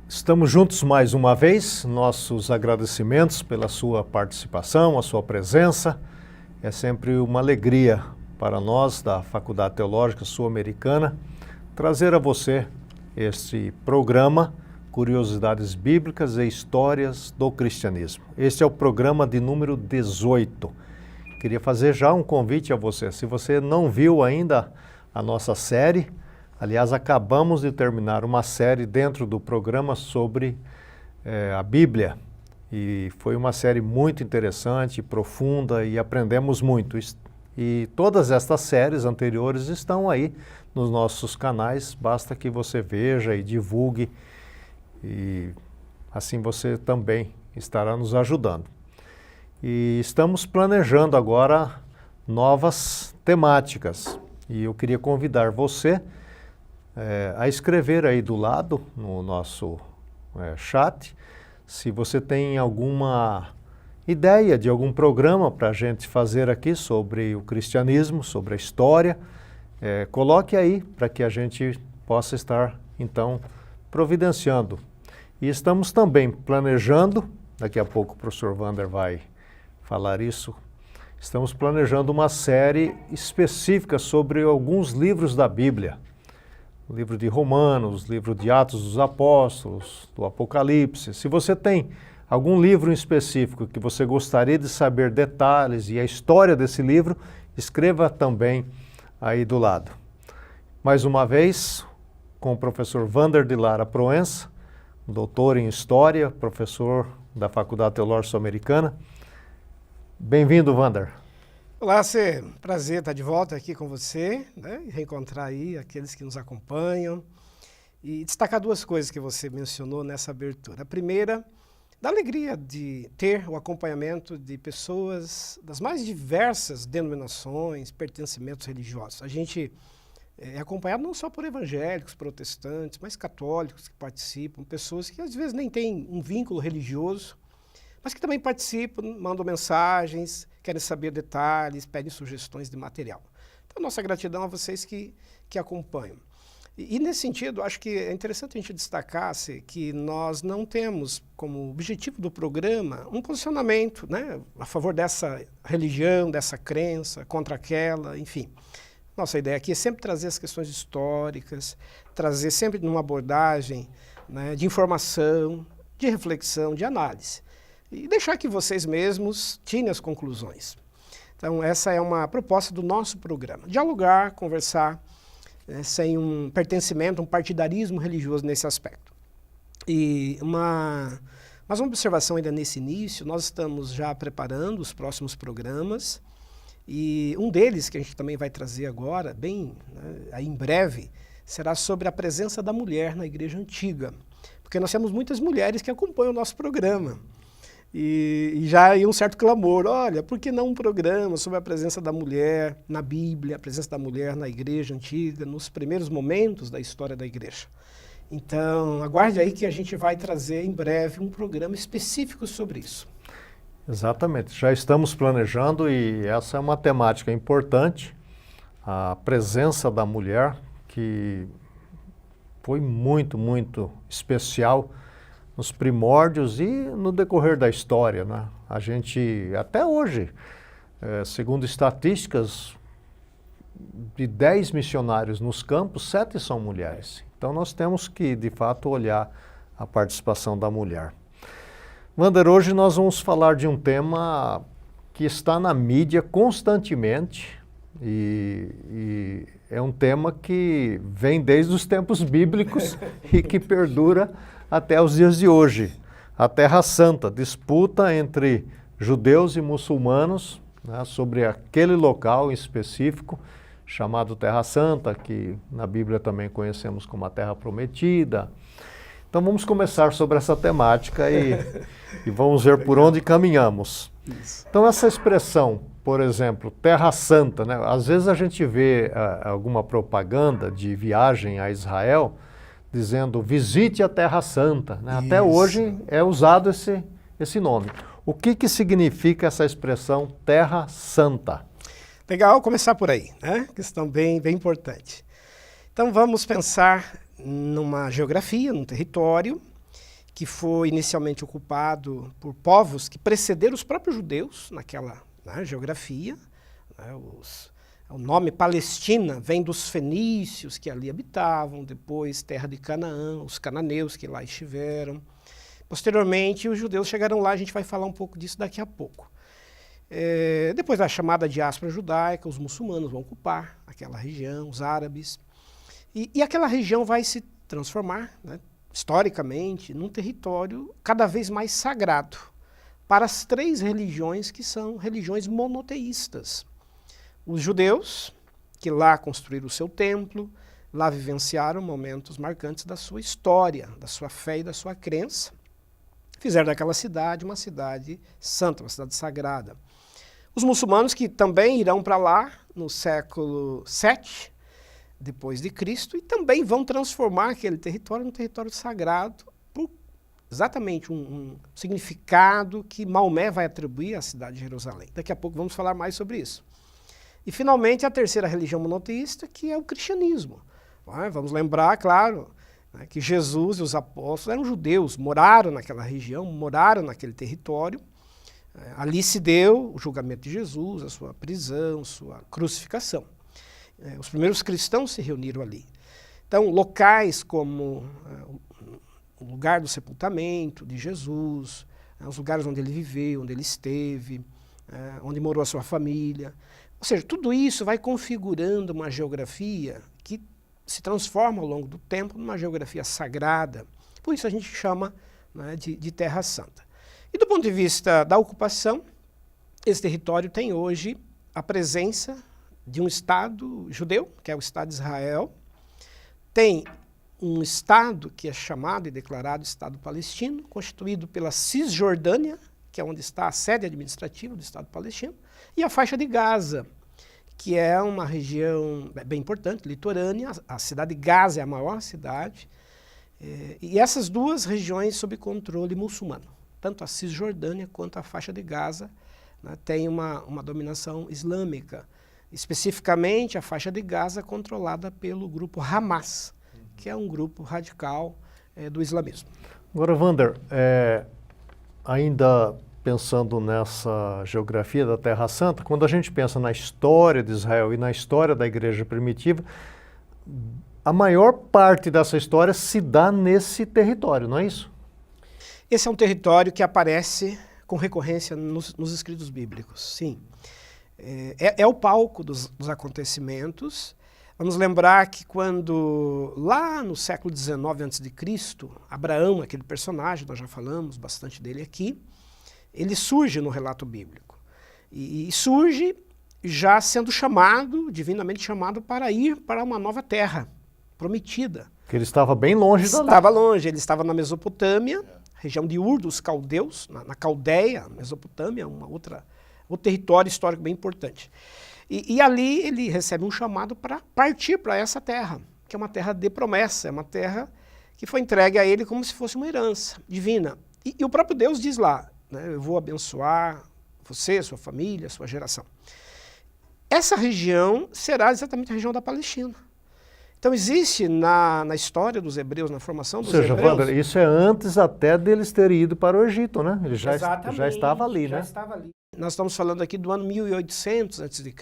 Estamos juntos mais uma vez, nossos agradecimentos pela sua participação, a sua presença. É sempre uma alegria para nós da Faculdade Teológica Sul-Americana trazer a você este programa Curiosidades Bíblicas e Histórias do Cristianismo. Este é o programa de número 18. Queria fazer já um convite a você. Se você não viu ainda a nossa série, aliás, acabamos de terminar uma série dentro do programa sobre a Bíblia. E foi uma série muito interessante, profunda e aprendemos muito. E todas estas séries anteriores estão aí nos nossos canais, basta que você veja e divulgue. E assim você também estará nos ajudando. E estamos planejando agora novas temáticas. E eu queria convidar você a escrever aí do lado, no nosso chat, se você tem alguma ideia de algum programa para a gente fazer aqui sobre o cristianismo, sobre a história, coloque aí para que a gente possa estar, então, providenciando. E estamos também planejando, daqui a pouco o professor Wander vai falar isso, estamos planejando uma série específica sobre alguns livros da Bíblia. O livro de Romanos, o livro de Atos dos Apóstolos, do Apocalipse. Se você tem algum livro em específico que você gostaria de saber detalhes e a história desse livro, escreva também aí do lado. Mais uma vez, com o professor Wander de Lara Proença, doutor em História, professor da Faculdade Teológica Sul-Americana. Bem-vindo, Wander. Olá, Cê. Prazer estar de volta aqui com você, né? E reencontrar aí aqueles que nos acompanham. E destacar duas coisas que você mencionou nessa abertura. A primeira, da alegria de ter o acompanhamento de pessoas das mais diversas denominações, pertencimentos religiosos. A gente é acompanhado não só por evangélicos, protestantes, mas católicos que participam, pessoas que às vezes nem têm um vínculo religioso, mas que também participam, mandam mensagens, querem saber detalhes, pedem sugestões de material. Então, nossa gratidão a vocês que acompanham. E nesse sentido, acho que é interessante a gente destacar que nós não temos como objetivo do programa um posicionamento, né, a favor dessa religião, dessa crença, contra aquela, enfim. Nossa ideia aqui é sempre trazer as questões históricas, trazer sempre numa abordagem, né, de informação, de reflexão, de análise. E deixar que vocês mesmos tirem as conclusões. Então, essa é uma proposta do nosso programa. Dialogar, conversar, sem um pertencimento, um partidarismo religioso nesse aspecto. Mas uma observação ainda nesse início, nós estamos já preparando os próximos programas, e um deles, que a gente também vai trazer agora, aí em breve, será sobre a presença da mulher na Igreja Antiga. Porque nós temos muitas mulheres que acompanham o nosso programa. E já aí um certo clamor, olha, por que não um programa sobre a presença da mulher na Bíblia, a presença da mulher na Igreja Antiga, nos primeiros momentos da história da Igreja? Então, aguarde aí que a gente vai trazer em breve um programa específico sobre isso. Exatamente, já estamos planejando e essa é uma temática importante, a presença da mulher, que foi muito, muito especial nos primórdios e no decorrer da história, né? A gente, até hoje, segundo estatísticas, de 10 missionários nos campos, 7 são mulheres. Então nós temos que, de fato, olhar a participação da mulher. Wander, hoje nós vamos falar de um tema que está na mídia constantemente e é um tema que vem desde os tempos bíblicos e que perdura até os dias de hoje. A Terra Santa, disputa entre judeus e muçulmanos, né, sobre aquele local em específico, chamado Terra Santa, que na Bíblia também conhecemos como a Terra Prometida. Então vamos começar sobre essa temática e vamos ver por onde caminhamos. Isso. Então essa expressão, por exemplo, Terra Santa, né, às vezes a gente vê alguma propaganda de viagem a Israel, dizendo visite a Terra Santa, né? Até hoje é usado esse nome. O que significa essa expressão Terra Santa? Legal, começar por aí, né? Questão bem importante. Então vamos pensar numa geografia, num território, que foi inicialmente ocupado por povos que precederam os próprios judeus naquela geografia. O nome Palestina vem dos fenícios que ali habitavam, depois terra de Canaã, os cananeus que lá estiveram. Posteriormente, os judeus chegaram lá, a gente vai falar um pouco disso daqui a pouco. Depois da chamada diáspora judaica, os muçulmanos vão ocupar aquela região, os árabes. E aquela região vai se transformar, né, historicamente, num território cada vez mais sagrado para as três religiões que são religiões monoteístas. Os judeus, que lá construíram o seu templo, lá vivenciaram momentos marcantes da sua história, da sua fé e da sua crença, fizeram daquela cidade uma cidade santa, uma cidade sagrada. Os muçulmanos, que também irão para lá no século VII, depois de Cristo, e também vão transformar aquele território num território sagrado por exatamente um significado que Maomé vai atribuir à cidade de Jerusalém. Daqui a pouco vamos falar mais sobre isso. E, finalmente, a terceira religião monoteísta, que é o cristianismo. Vamos lembrar, claro, que Jesus e os apóstolos eram judeus, moraram naquela região, moraram naquele território. Ali se deu o julgamento de Jesus, a sua prisão, sua crucificação. Os primeiros cristãos se reuniram ali. Então, locais como o lugar do sepultamento de Jesus, os lugares onde ele viveu, onde ele esteve, onde morou a sua família. Ou seja, tudo isso vai configurando uma geografia que se transforma ao longo do tempo numa geografia sagrada. Por isso a gente chama, né, de Terra Santa. E do ponto de vista da ocupação, esse território tem hoje a presença de um Estado judeu, que é o Estado de Israel, tem um Estado que é chamado e declarado Estado palestino, constituído pela Cisjordânia, que é onde está a sede administrativa do Estado palestino, e a faixa de Gaza, que é uma região bem importante, litorânea. A cidade de Gaza é a maior cidade, e essas duas regiões sob controle muçulmano, tanto a Cisjordânia quanto a faixa de Gaza, né, tem uma dominação islâmica. Especificamente, a faixa de Gaza controlada pelo grupo Hamas, que é um grupo radical do islamismo. Agora, Wander, ainda pensando nessa geografia da Terra Santa, quando a gente pensa na história de Israel e na história da igreja primitiva, a maior parte dessa história se dá nesse território, não é isso? Esse é um território que aparece com recorrência nos escritos bíblicos, sim. É o palco dos acontecimentos. Vamos lembrar que quando, lá no século XIX a.C., Abraão, aquele personagem, nós já falamos bastante dele aqui, ele surge no relato bíblico. E surge já sendo chamado, divinamente chamado, para ir para uma nova terra prometida. Porque ele estava bem longe da... Estava longe, ele estava na Mesopotâmia, região de Ur dos caldeus, na Caldeia, Mesopotâmia, outro território histórico bem importante. E ali ele recebe um chamado para partir para essa terra, que é uma terra de promessa, é uma terra que foi entregue a ele como se fosse uma herança divina. E o próprio Deus diz lá, né, eu vou abençoar você, sua família, sua geração. Essa região será exatamente a região da Palestina. Então existe na história dos hebreus, na formação dos hebreus... Ou seja, Wander, isso é antes até deles terem ido para o Egito, né? Ele já estava ali, né? Já estava ali. Nós estamos falando aqui do ano 1800 a.C.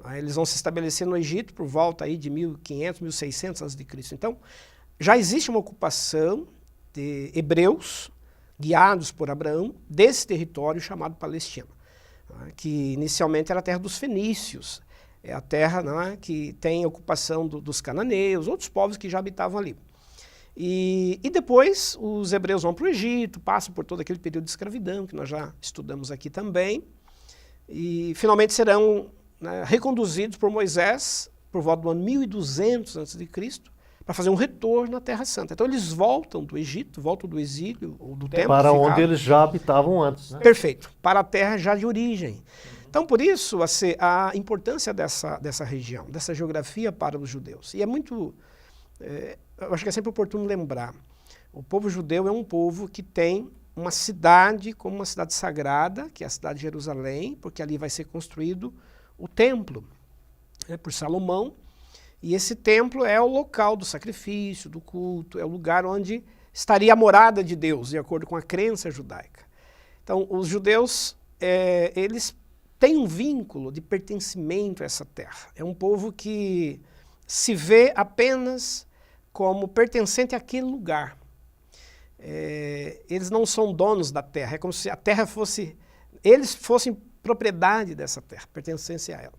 Aí eles vão se estabelecer no Egito por volta aí de 1500, 1600 a.C. Então, já existe uma ocupação de hebreus, guiados por Abraão, desse território chamado Palestina, que inicialmente era a terra dos fenícios, é a terra, né, que tem ocupação dos cananeus, outros povos que já habitavam ali. E depois os hebreus vão para o Egito, passam por todo aquele período de escravidão, que nós já estudamos aqui também, e finalmente serão, né, reconduzidos por Moisés, por volta do ano 1200 a.C., para fazer um retorno à Terra Santa. Então eles voltam do Egito, voltam do exílio, ou do templo. Para onde eles já habitavam antes, né? Perfeito, para a terra já de origem. Então, por isso, a importância dessa região, dessa geografia para os judeus. E é muito... eu acho que é sempre oportuno lembrar, o povo judeu é um povo que tem uma cidade como uma cidade sagrada, que é a cidade de Jerusalém, porque ali vai ser construído o templo, por Salomão, e esse templo é o local do sacrifício, do culto, é o lugar onde estaria a morada de Deus, de acordo com a crença judaica. Então, os judeus, eles têm um vínculo de pertencimento a essa terra. É um povo que se vê apenas como pertencente àquele lugar. Eles não são donos da terra, é como se a terra fosse... Eles fossem propriedade dessa terra, pertencência a ela.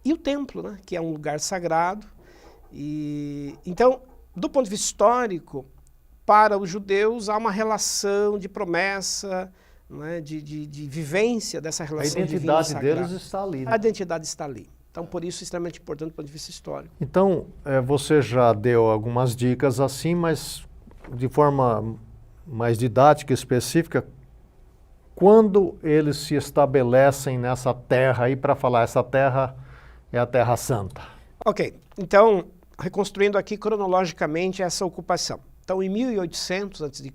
E o templo, né, que é um lugar sagrado. Então, do ponto de vista histórico, para os judeus há uma relação de promessa, né, de vivência dessa relação divina. A identidade deles está ali. Né? A identidade está ali. Então, por isso, extremamente importante do ponto de vista histórico. Então, você já deu algumas dicas assim, mas de forma mais didática e específica, quando eles se estabelecem nessa terra aí, para falar, essa terra é a Terra Santa? Ok, então, reconstruindo aqui cronologicamente essa ocupação. Então, em 1800 a.C.,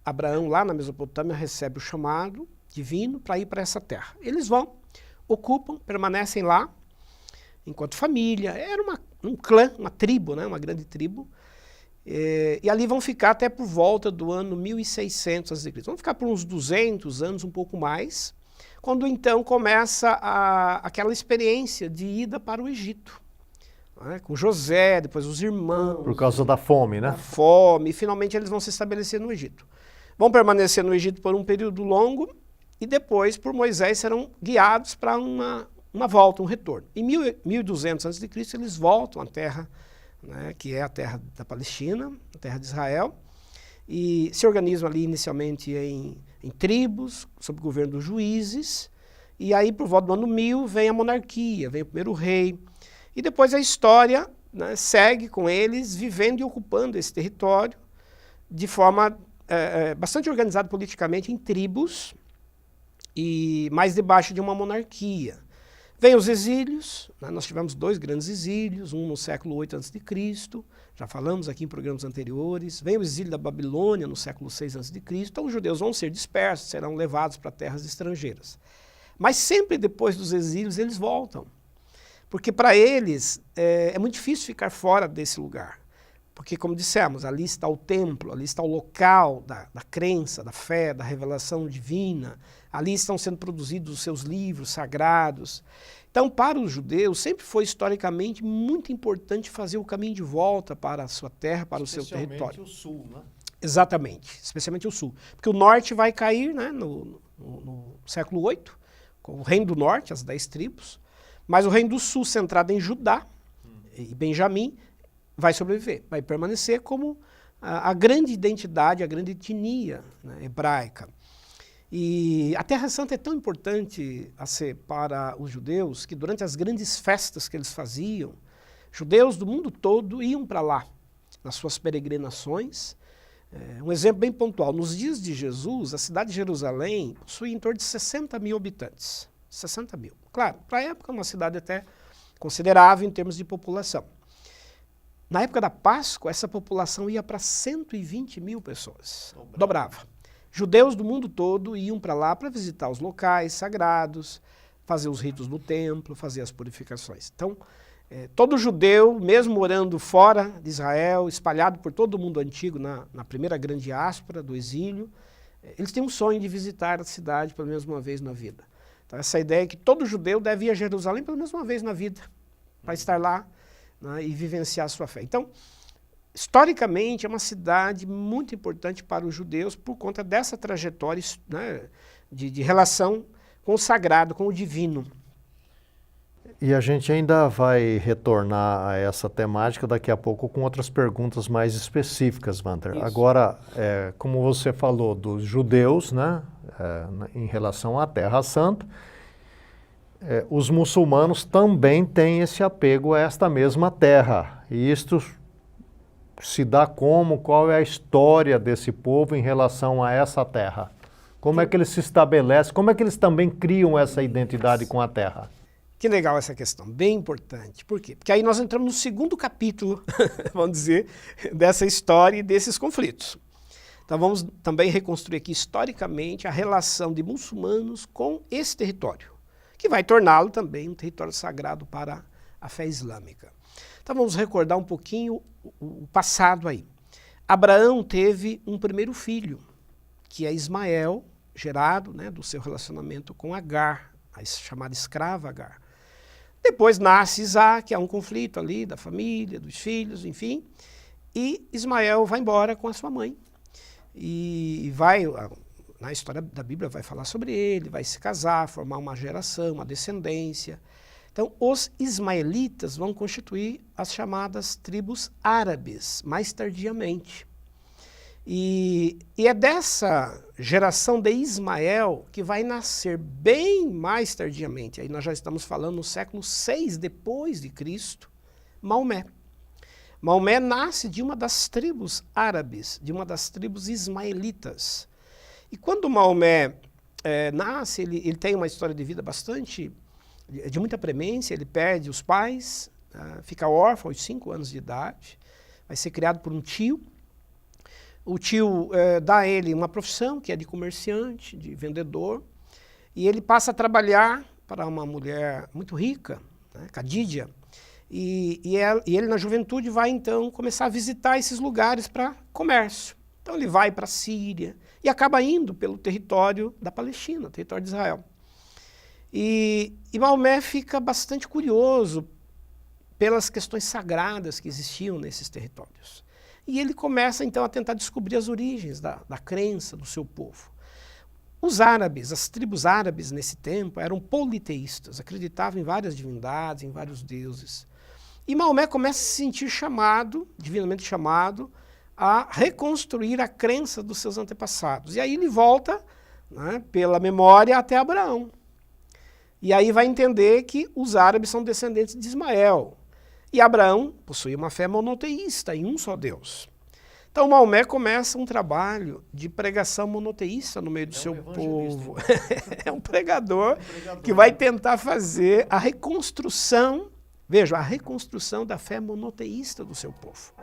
Abraão, lá na Mesopotâmia, recebe o chamado divino para ir para essa terra. Eles vão, ocupam, permanecem lá, enquanto família. Era um clã, uma tribo, né, uma grande tribo. E ali vão ficar até por volta do ano 1600 a.C. Vão ficar por uns 200 anos, um pouco mais, quando então começa aquela experiência de ida para o Egito. Né, com José, depois os irmãos. Por causa da fome, né? Da fome, e finalmente eles vão se estabelecer no Egito. Vão permanecer no Egito por um período longo e depois, por Moisés, serão guiados para uma volta, um retorno. Em 1200 a.C., eles voltam à terra, né, que é a terra da Palestina, a terra de Israel, e se organizam ali inicialmente em tribos, sob o governo dos juízes, e aí por volta do ano 1000 vem a monarquia, vem o primeiro rei, e depois a história, né, segue com eles vivendo e ocupando esse território de forma bastante organizada politicamente em tribos, e mais debaixo de uma monarquia. Vem os exílios, né, nós tivemos 2 grandes exílios, um no século 8 a.C., já falamos aqui em programas anteriores. Vem o exílio da Babilônia no século 6 a.C., então os judeus vão ser dispersos, serão levados para terras estrangeiras. Mas sempre depois dos exílios eles voltam, porque para eles é muito difícil ficar fora desse lugar. Porque, como dissemos, ali está o templo, ali está o local da crença, da fé, da revelação divina, ali estão sendo produzidos os seus livros sagrados. Então, para os judeus, sempre foi historicamente muito importante fazer o caminho de volta para a sua terra, para o seu território. Especialmente o sul, né? Exatamente, especialmente o sul. Porque o norte vai cair, né, no século 8, com o reino do norte, as 10 tribos, mas o reino do sul, centrado em Judá e Benjamim, vai sobreviver, vai permanecer como a grande identidade, a grande etnia, né, hebraica. E a Terra Santa é tão importante para os judeus que durante as grandes festas que eles faziam, judeus do mundo todo iam para lá, nas suas peregrinações. Um exemplo bem pontual, nos dias de Jesus, a cidade de Jerusalém possui em torno de 60 mil habitantes. 60 mil. Claro, para a época uma cidade até considerável em termos de população. Na época da Páscoa, essa população ia para 120 mil pessoas. Dobrava. Judeus do mundo todo iam para lá para visitar os locais sagrados, fazer os ritos do templo, fazer as purificações. Então, todo judeu, mesmo morando fora de Israel, espalhado por todo o mundo antigo, na primeira grande diáspora do exílio, eles têm um sonho de visitar a cidade pelo menos uma vez na vida. Então, essa ideia é que todo judeu deve ir a Jerusalém pelo menos uma vez na vida, para estar lá, né, e vivenciar a sua fé. Então, historicamente, é uma cidade muito importante para os judeus por conta dessa trajetória, né, de relação com o sagrado, com o divino. E a gente ainda vai retornar a essa temática daqui a pouco com outras perguntas mais específicas, Walter. Isso. Agora, como você falou dos judeus, né, em relação à Terra Santa, os muçulmanos também têm esse apego a esta mesma terra. E isto se dá qual é a história desse povo em relação a essa terra? Como é que eles se estabelecem? Como é que eles também criam essa identidade com a terra? Que legal essa questão, bem importante. Por quê? Porque aí nós entramos no segundo capítulo, vamos dizer, dessa história e desses conflitos. Então vamos também reconstruir aqui historicamente a relação de muçulmanos com esse território, que vai torná-lo também um território sagrado para a fé islâmica. Então vamos recordar um pouquinho o passado aí. Abraão teve um primeiro filho, que é Ismael, gerado, né, do seu relacionamento com Agar, a chamada escrava Agar. Depois nasce Isaac, há um conflito ali da família, dos filhos, enfim, e Ismael vai embora com a sua mãe. E vai, na história da Bíblia vai falar sobre ele, vai se casar, formar uma geração, uma descendência. Então, os ismaelitas vão constituir as chamadas tribos árabes, mais tardiamente. E é dessa geração de Ismael que vai nascer bem mais tardiamente, aí nós já estamos falando no século 6 depois de Cristo, Maomé. Maomé nasce de uma das tribos árabes, de uma das tribos ismaelitas. E quando Maomé nasce, ele tem uma história de vida de muita premência, ele perde os pais, fica órfão aos 5 anos de idade, vai ser criado por um tio. O tio dá a ele uma profissão, que é de comerciante, de vendedor, e ele passa a trabalhar para uma mulher muito rica, né, Khadija, e ele na juventude vai então começar a visitar esses lugares para comércio. Então ele vai para a Síria e acaba indo pelo território da Palestina, território de Israel. E Maomé fica bastante curioso pelas questões sagradas que existiam nesses territórios. E ele começa então a tentar descobrir as origens da crença do seu povo. Os árabes, as tribos árabes nesse tempo eram politeístas, acreditavam em várias divindades, em vários deuses. E Maomé começa a se sentir chamado, divinamente chamado, a reconstruir a crença dos seus antepassados. E aí ele volta, né, pela memória até Abraão. E aí vai entender que os árabes são descendentes de Ismael. E Abraão possuía uma fé monoteísta em um só Deus. Então Maomé começa um trabalho de pregação monoteísta no meio do seu povo. É um pregador que vai tentar fazer a reconstrução, veja, a reconstrução da fé monoteísta do seu povo.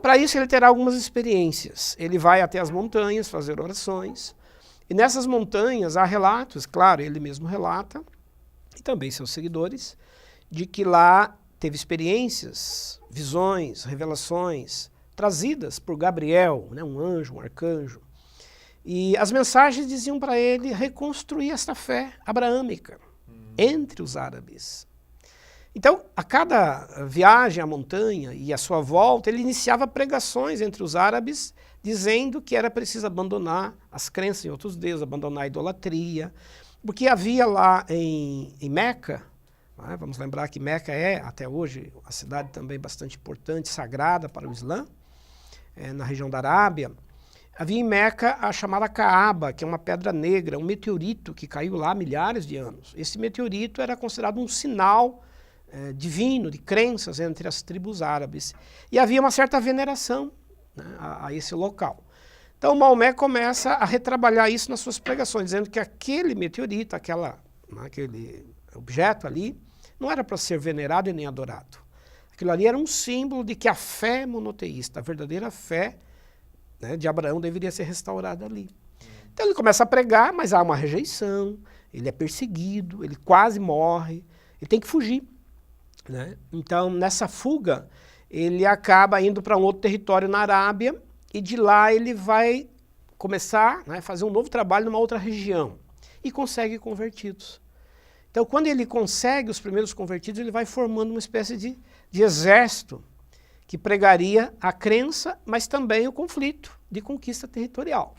Para isso ele terá algumas experiências. Ele vai até as montanhas fazer orações. E nessas montanhas há relatos, claro, ele mesmo relata, e também seus seguidores, de que lá teve experiências, visões, revelações trazidas por Gabriel, né, um anjo, um arcanjo. E as mensagens diziam para ele reconstruir esta fé abraâmica entre os árabes. Então, a cada viagem à montanha e à sua volta, ele iniciava pregações entre os árabes, dizendo que era preciso abandonar as crenças em outros deuses, abandonar a idolatria, porque havia lá em Meca, né, vamos lembrar que Meca é, até hoje, a cidade também bastante importante, sagrada para o Islã, na região da Arábia. Havia em Meca a chamada Kaaba, que é uma pedra negra, um meteorito que caiu lá há milhares de anos. Esse meteorito era considerado um sinal divino, de crenças entre as tribos árabes. E havia uma certa veneração, né, a esse local. Então Maomé começa a retrabalhar isso nas suas pregações, dizendo que aquele meteorito, aquele objeto ali, não era para ser venerado e nem adorado. Aquilo ali era um símbolo de que a fé monoteísta, a verdadeira fé, né, de Abraão deveria ser restaurada ali. Então ele começa a pregar, mas há uma rejeição, ele é perseguido, ele quase morre, ele tem que fugir, né? Então nessa fuga ele acaba indo para um outro território na Arábia e de lá ele vai começar, né, a fazer um novo trabalho numa outra região e consegue convertidos. Então quando ele consegue os primeiros convertidos, ele vai formando uma espécie de exército que pregaria a crença, mas também o conflito de conquista territorial.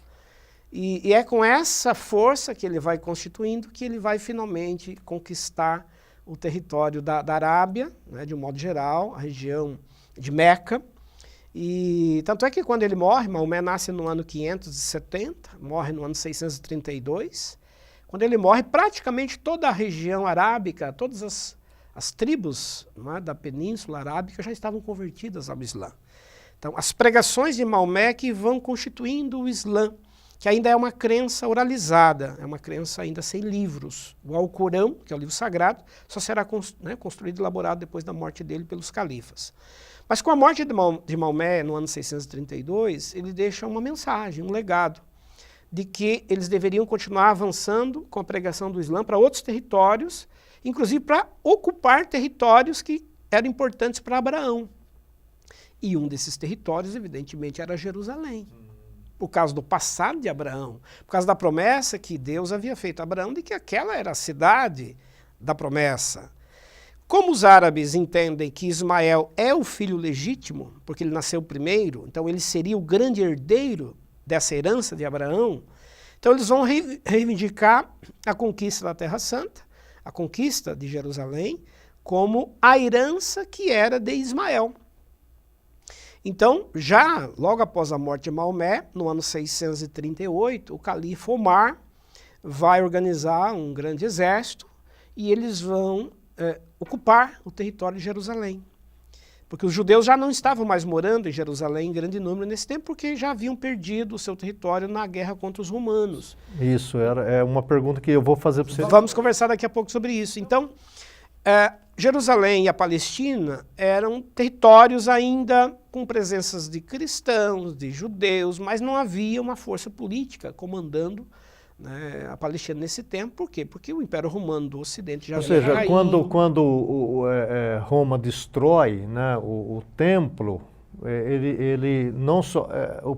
E é com essa força que ele vai constituindo que ele vai finalmente conquistar o território da Arábia, né, de um modo geral, a região de Meca. E tanto é que quando ele morre, Maomé nasce no ano 570, morre no ano 632. Quando ele morre, praticamente toda a região arábica, todas as tribos, não é, da Península Arábica já estavam convertidas ao Islã. Então, as pregações de Maomé que vão constituindo o Islã, que ainda é uma crença oralizada, é uma crença ainda sem livros. O Alcorão, que é o livro sagrado, só será construído e elaborado depois da morte dele pelos califas. Mas com a morte de Maomé, no ano 632, ele deixa uma mensagem, um legado, de que eles deveriam continuar avançando com a pregação do Islã para outros territórios, inclusive para ocupar territórios que eram importantes para Abraão. E um desses territórios, evidentemente, era Jerusalém. Por causa do passado de Abraão, por causa da promessa que Deus havia feito a Abraão de que aquela era a cidade da promessa. Como os árabes entendem que Ismael é o filho legítimo, porque ele nasceu primeiro, então ele seria o grande herdeiro dessa herança de Abraão, então eles vão reivindicar a conquista da Terra Santa, a conquista de Jerusalém, como a herança que era de Ismael. Então, já logo após a morte de Maomé, no ano 638, o califa Omar vai organizar um grande exército e eles vão ocupar o território de Jerusalém. Porque os judeus já não estavam mais morando em Jerusalém em grande número nesse tempo, porque já haviam perdido o seu território na guerra contra os romanos. Isso, é uma pergunta que eu vou fazer para você. Vamos conversar daqui a pouco sobre isso. Então, Jerusalém e a Palestina eram territórios ainda com presenças de cristãos, de judeus, mas não havia uma força política comandando, né, a Palestina nesse tempo. Por quê? Porque o Império Romano do Ocidente já havia caído. Quando Roma destrói, né, o templo, ele não só...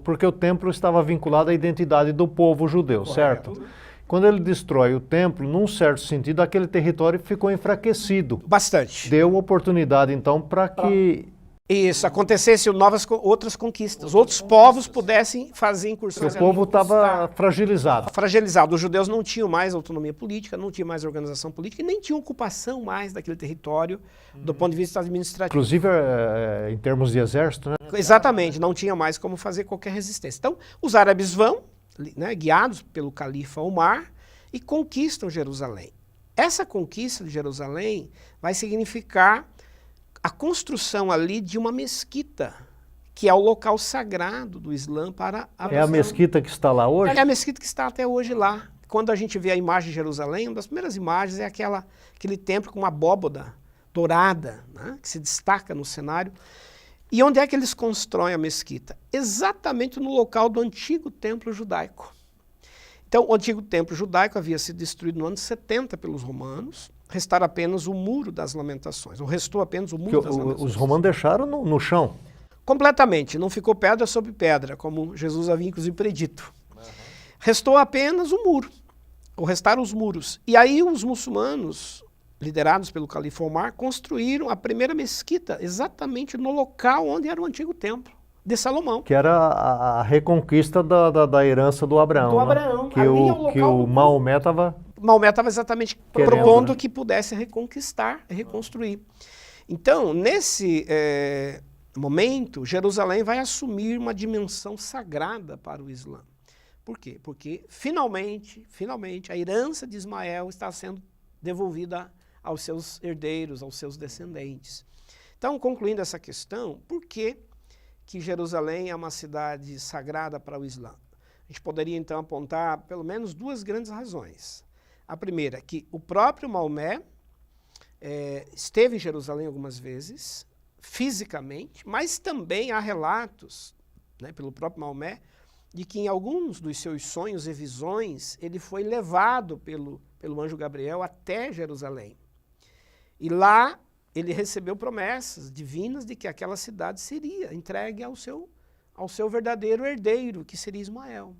porque o templo estava vinculado à identidade do povo judeu, correto, certo? Quando ele destrói o templo, num certo sentido, aquele território ficou enfraquecido. Bastante. Deu oportunidade, então, para que... Isso, acontecesse outras conquistas, outros povos pudessem fazer incursões. O povo estava fragilizado. Fragilizado. Os judeus não tinham mais autonomia política, não tinham mais organização política e nem tinham ocupação mais daquele território do ponto de vista administrativo. Inclusive em termos de exército, né? Exatamente, não tinha mais como fazer qualquer resistência. Então, os árabes vão, né, guiados pelo califa Omar, e conquistam Jerusalém. Essa conquista de Jerusalém vai significar a construção ali de uma mesquita, que é o local sagrado do Islã para a... É a mesquita que está lá hoje? É a mesquita que está até hoje lá. Quando a gente vê a imagem de Jerusalém, uma das primeiras imagens é aquele templo com uma abóboda dourada, né, que se destaca no cenário. E onde é que eles constroem a mesquita? Exatamente no local do antigo templo judaico. Então, o antigo templo judaico havia sido destruído no ano 70 pelos romanos, restaram apenas o Muro das Lamentações, ou restou apenas o Muro das Lamentações. Os romanos deixaram no chão. Completamente, não ficou pedra sobre pedra, como Jesus havia inclusive predito. Restou apenas o muro, ou restaram os muros. E aí os muçulmanos, liderados pelo califa Omar, construíram a primeira mesquita exatamente no local onde era o antigo templo de Salomão. Que era a reconquista da herança do Abraão. Do Abraão. Né? Que o Maomé estava... Maomé estava exatamente propondo, né, que pudesse reconquistar e reconstruir. Então, nesse momento, Jerusalém vai assumir uma dimensão sagrada para o Islã. Por quê? Porque finalmente, a herança de Ismael está sendo devolvida aos seus herdeiros, aos seus descendentes. Então, concluindo essa questão, por que Jerusalém é uma cidade sagrada para o Islã? A gente poderia, então, apontar pelo menos duas grandes razões. A primeira, que o próprio Maomé esteve em Jerusalém algumas vezes, fisicamente, mas também há relatos, né, pelo próprio Maomé, de que em alguns dos seus sonhos e visões, ele foi levado pelo anjo Gabriel até Jerusalém. E lá ele recebeu promessas divinas de que aquela cidade seria entregue ao seu verdadeiro herdeiro, que seria Ismael.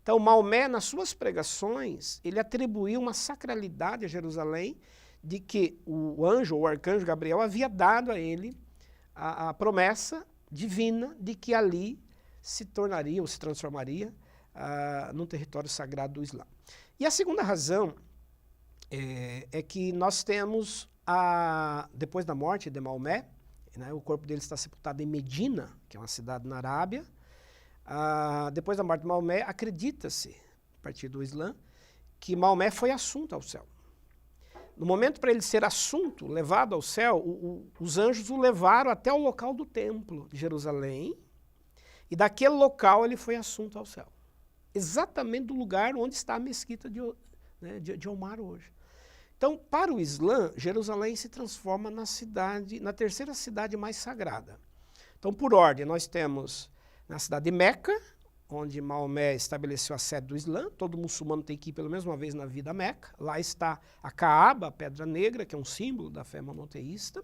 Então, Maomé, nas suas pregações, ele atribuiu uma sacralidade a Jerusalém de que o anjo, ou o arcanjo Gabriel, havia dado a ele a promessa divina de que ali se tornaria ou se transformaria num território sagrado do Islã. E a segunda razão é que nós temos, depois da morte de Maomé, né, o corpo dele está sepultado em Medina, que é uma cidade na Arábia. Depois da morte de Maomé, acredita-se, a partir do Islã, que Maomé foi assunto ao céu. No momento para ele ser assunto, levado ao céu, os anjos o levaram até o local do templo de Jerusalém, e daquele local ele foi assunto ao céu. Exatamente do lugar onde está a mesquita de Omar hoje. Então, para o Islã, Jerusalém se transforma na terceira cidade mais sagrada. Então, por ordem, nós temos na cidade de Meca, onde Maomé estabeleceu a sede do Islã. Todo muçulmano tem que ir pelo menos uma vez na vida a Meca. Lá está a Kaaba, a Pedra Negra, que é um símbolo da fé monoteísta.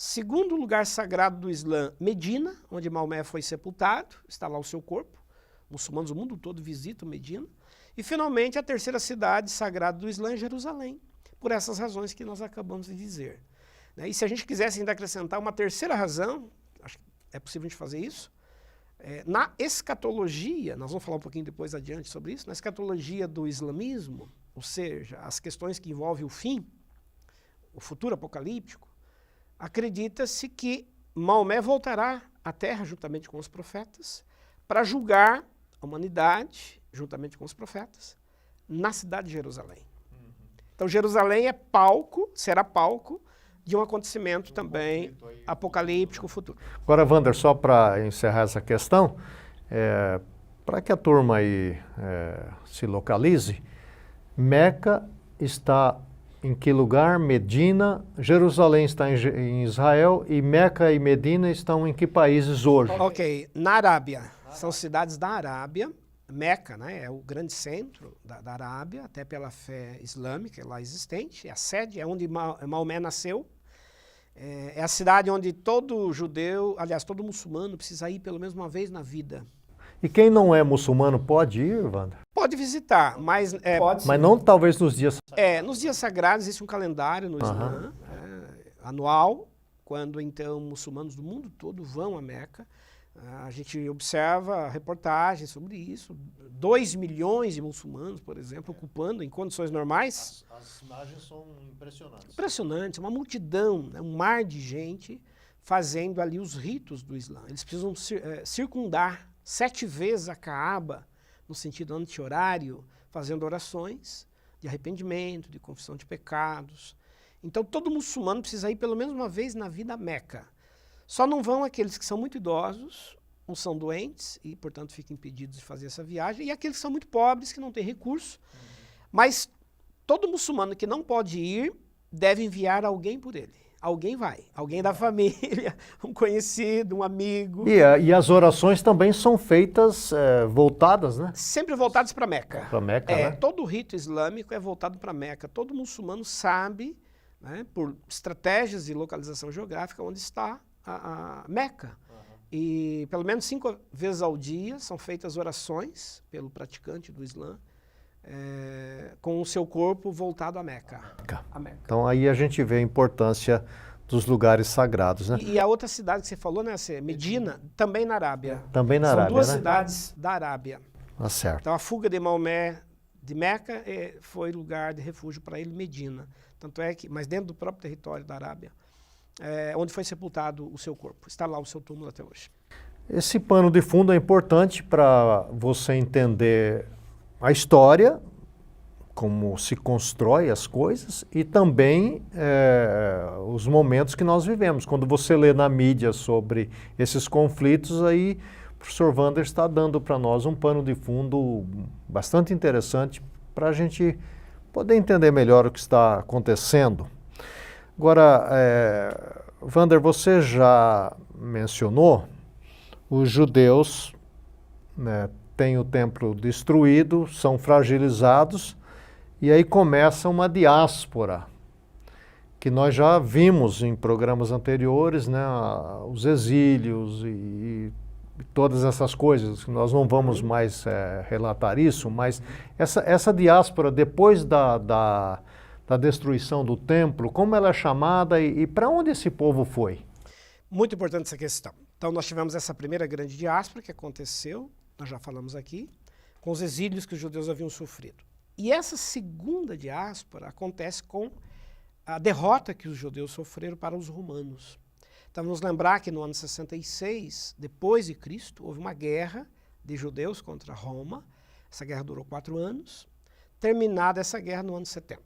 Segundo lugar sagrado do Islã, Medina, onde Maomé foi sepultado, está lá o seu corpo. Muçulmanos do mundo todo visitam Medina. E, finalmente, a terceira cidade sagrada do Islã é Jerusalém, por essas razões que nós acabamos de dizer. E se a gente quisesse ainda acrescentar uma terceira razão, acho que é possível a gente fazer isso, na escatologia, nós vamos falar um pouquinho depois adiante sobre isso, na escatologia do islamismo, ou seja, as questões que envolvem o fim, o futuro apocalíptico, acredita-se que Maomé voltará à Terra juntamente com os profetas para julgar a humanidade, juntamente com os profetas, na cidade de Jerusalém. Então Jerusalém é palco, será palco de um acontecimento também apocalíptico futuro. Agora, Wander, só para encerrar essa questão, para que a turma aí se localize, Meca está em que lugar? Medina, Jerusalém está em Israel e Meca e Medina estão em que países hoje? Ok, na Arábia. São cidades da Arábia. Meca, né, é o grande centro da Arábia, até pela fé islâmica lá existente. É a sede, é onde Maomé nasceu. É a cidade onde todo judeu, aliás, todo muçulmano precisa ir pelo menos uma vez na vida. E quem não é muçulmano pode ir, Wander? Pode visitar, mas... Mas não talvez nos dias... nos dias sagrados existe um calendário no Islã, anual, quando então muçulmanos do mundo todo vão a Meca. A gente observa reportagens sobre isso. 2 milhões de muçulmanos, por exemplo, ocupando em condições normais. As imagens são impressionantes. Impressionantes, uma multidão, né, um mar de gente fazendo ali os ritos do Islã. Eles precisam circundar 7 vezes a Caaba, no sentido anti-horário, fazendo orações de arrependimento, de confissão de pecados. Então todo muçulmano precisa ir pelo menos uma vez na vida a Meca. Só não vão aqueles que são muito idosos, ou são doentes e, portanto, ficam impedidos de fazer essa viagem, e aqueles que são muito pobres, que não têm recurso. Mas todo muçulmano que não pode ir deve enviar alguém por ele. Alguém vai, alguém da família, um conhecido, um amigo. E as orações também são feitas voltadas, né? Sempre voltadas para Meca. Para Meca, né? Todo o rito islâmico é voltado para Meca. Todo muçulmano sabe, né, por estratégias de localização geográfica, onde está a Meca. E pelo menos 5 vezes ao dia são feitas orações pelo praticante do Islã, com o seu corpo voltado a Meca. Então aí a gente vê a importância dos lugares sagrados, né? E a outra cidade que você falou, né, Medina, também na Arábia. Também na Arábia, São 2 né? cidades da Arábia. Tá certo. Então a fuga de Maomé de Meca foi lugar de refúgio para ele, Medina. Tanto é que, mas dentro do próprio território da Arábia, onde foi sepultado o seu corpo. Está lá o seu túmulo até hoje. Esse pano de fundo é importante para você entender a história, como se constrói as coisas e também os momentos que nós vivemos. Quando você lê na mídia sobre esses conflitos, aí o professor Wander está dando para nós um pano de fundo bastante interessante para a gente poder entender melhor o que está acontecendo. Agora, Wander, você já mencionou, os judeus, né, têm o templo destruído, são fragilizados, e aí começa uma diáspora, que nós já vimos em programas anteriores, né, os exílios e todas essas coisas. Nós não vamos mais relatar isso, mas essa diáspora, depois da destruição do templo, como ela é chamada e para onde esse povo foi? Muito importante essa questão. Então nós tivemos essa primeira grande diáspora que aconteceu, nós já falamos aqui, com os exílios que os judeus haviam sofrido. E essa segunda diáspora acontece com a derrota que os judeus sofreram para os romanos. Então vamos lembrar que no ano 66, depois de Cristo, houve uma guerra de judeus contra Roma. Essa guerra durou 4 anos. Terminada essa guerra no ano 70,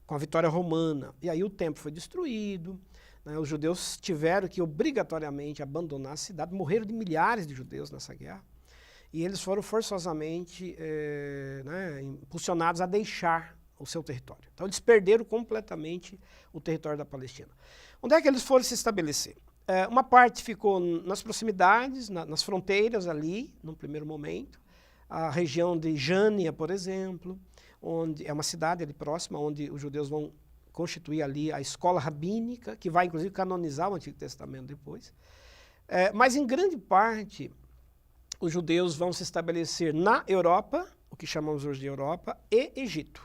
com a vitória romana. E aí o templo foi destruído, né, os judeus tiveram que obrigatoriamente abandonar a cidade, morreram de milhares de judeus nessa guerra. E eles foram forçosamente impulsionados a deixar o seu território. Então eles perderam completamente o território da Palestina. Onde é que eles foram se estabelecer? Uma parte ficou nas proximidades, nas fronteiras ali, num primeiro momento. A região de Jânia, por exemplo, onde é uma cidade ali próxima, onde os judeus vão constituir ali a escola rabínica, que vai inclusive canonizar o Antigo Testamento depois. Mas em grande parte, os judeus vão se estabelecer na Europa, o que chamamos hoje de Europa, e Egito.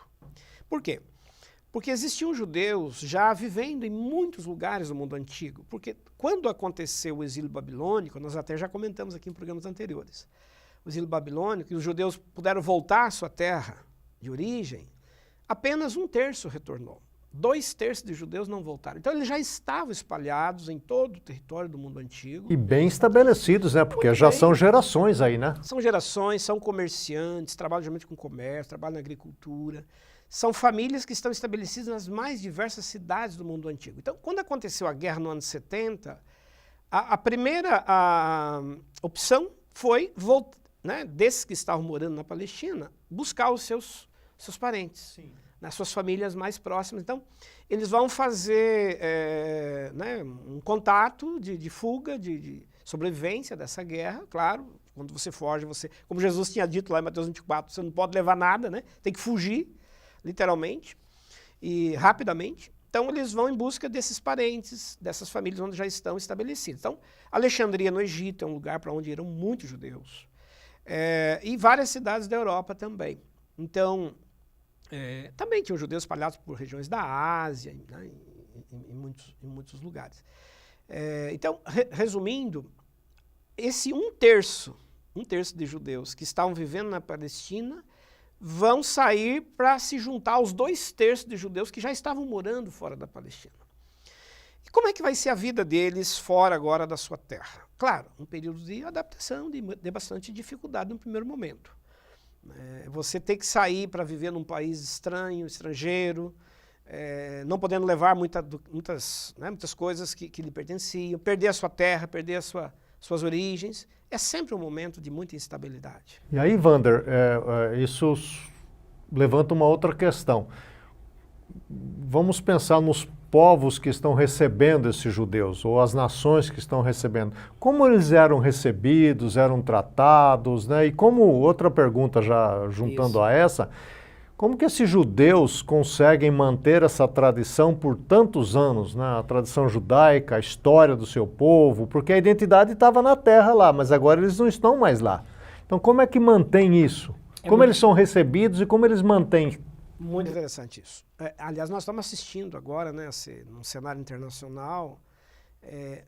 Por quê? Porque existiam judeus já vivendo em muitos lugares do mundo antigo. Porque quando aconteceu o exílio babilônico, nós até já comentamos aqui em programas anteriores, o exílio babilônico, e os judeus puderam voltar à sua terra de origem, apenas 1/3 retornou. 2/3 de judeus não voltaram. Então eles já estavam espalhados em todo o território do mundo antigo. E bem estabelecidos, né? Porque Muito já bem. são gerações aí, né? São gerações, são comerciantes, trabalham geralmente com comércio, trabalham na agricultura. São famílias que estão estabelecidas nas mais diversas cidades do mundo antigo. Então, quando aconteceu a guerra no ano 70, a primeira opção foi, né, desses que estavam morando na Palestina, buscar os seus parentes, nas suas famílias mais próximas. Então, eles vão fazer né, um contato de fuga, de sobrevivência dessa guerra, claro. Quando você foge, como Jesus tinha dito lá em Mateus 24, você não pode levar nada, né? Tem que fugir, literalmente, e rapidamente. Então, eles vão em busca desses parentes, dessas famílias onde já estão estabelecidos. Então, Alexandria, no Egito, é um lugar para onde irão muitos judeus. E várias cidades da Europa também. Então, também tinham judeus espalhados por regiões da Ásia, né, em muitos lugares. Então, resumindo, esse 1/3 de judeus que estavam vivendo na Palestina vão sair para se juntar aos 2/3 de judeus que já estavam morando fora da Palestina. E como é que vai ser a vida deles fora agora da sua terra? Claro, um período de adaptação, de bastante dificuldade no primeiro momento. Você tem que sair para viver num país estranho, estrangeiro, não podendo levar muitas coisas que lhe pertenciam, perder a sua terra, perder as suas origens. É sempre um momento de muita instabilidade. E aí, Wander, isso levanta uma outra questão. Vamos pensar nos povos que estão recebendo esses judeus, ou as nações que estão recebendo. Como eles eram recebidos, eram tratados, né? E como, outra pergunta já juntando a essa, como que esses judeus conseguem manter essa tradição por tantos anos, né? A tradição judaica, a história do seu povo, porque a identidade estava na terra lá, mas agora eles não estão mais lá. Então como é que mantém isso? Como eles são recebidos e como eles mantêm? Muito interessante isso. Aliás, nós estamos assistindo agora, né, num cenário internacional,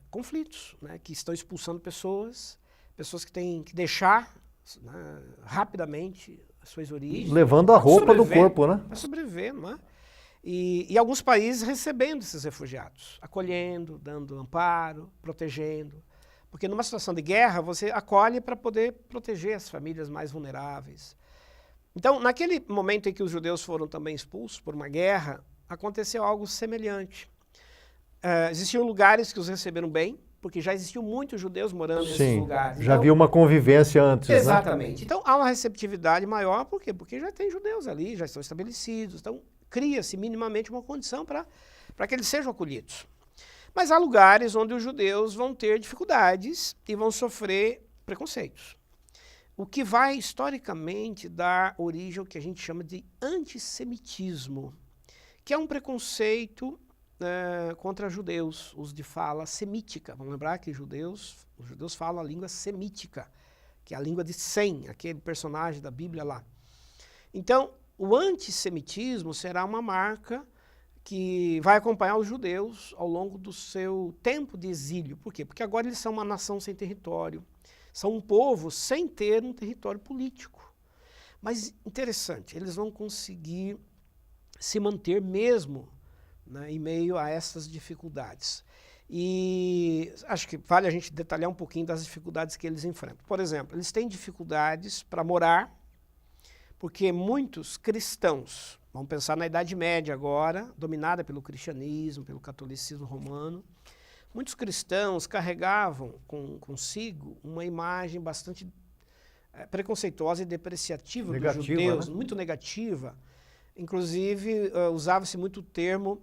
conflitos, né, que estão expulsando pessoas que têm que deixar, né, rapidamente as suas origens. Levando a roupa do corpo, né? Para sobreviver, não é? E alguns países recebendo esses refugiados, acolhendo, dando amparo, protegendo. Porque numa situação de guerra, você acolhe para poder proteger as famílias mais vulneráveis. Então, naquele momento em que os judeus foram também expulsos por uma guerra, aconteceu algo semelhante. Existiam lugares que os receberam bem, porque já existiam muitos judeus morando nesses lugares. Já havia uma convivência antes, exatamente. Né? Então, há uma receptividade maior, por quê? Porque já tem judeus ali, já estão estabelecidos. Então, cria-se minimamente uma condição para que eles sejam acolhidos. Mas há lugares onde os judeus vão ter dificuldades e vão sofrer preconceitos. O que vai, historicamente, dar origem ao que a gente chama de antissemitismo, que é um preconceito contra judeus, uso de fala semítica. Vamos lembrar que os judeus falam a língua semítica, que é a língua de Sem, aquele personagem da Bíblia lá. Então, o antissemitismo será uma marca que vai acompanhar os judeus ao longo do seu tempo de exílio. Por quê? Porque agora eles são uma nação sem território. São um povo sem ter um território político. Mas, interessante, eles vão conseguir se manter mesmo, né, em meio a essas dificuldades. E acho que vale a gente detalhar um pouquinho das dificuldades que eles enfrentam. Por exemplo, eles têm dificuldades para morar, porque muitos cristãos, vamos pensar na Idade Média agora, dominada pelo cristianismo, pelo catolicismo romano, muitos cristãos carregavam consigo uma imagem bastante preconceituosa e depreciativa dos judeus, né? Muito negativa. Inclusive, usava-se muito o termo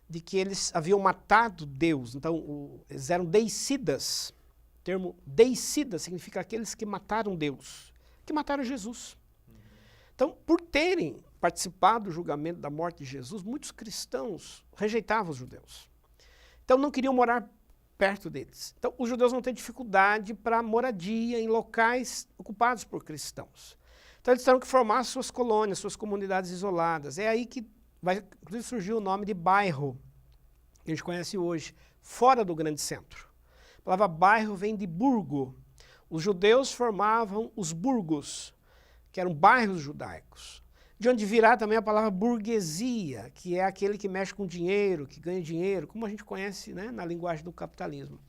de que eles haviam matado Deus. Então, eles eram deicidas. O termo deicida significa aqueles que mataram Deus, que mataram Jesus. Então, por terem participar do julgamento da morte de Jesus, muitos cristãos rejeitavam os judeus. Então não queriam morar perto deles. Então os judeus vão ter dificuldade para moradia em locais ocupados por cristãos. Então eles terão que formar suas colônias, suas comunidades isoladas. É aí que vai inclusive surgir o nome de bairro, que a gente conhece hoje, fora do grande centro. A palavra bairro vem de burgo. Os judeus formavam os burgos, que eram bairros judaicos. De onde virá também a palavra burguesia, que é aquele que mexe com dinheiro, que ganha dinheiro, como a gente conhece, né, na linguagem do capitalismo.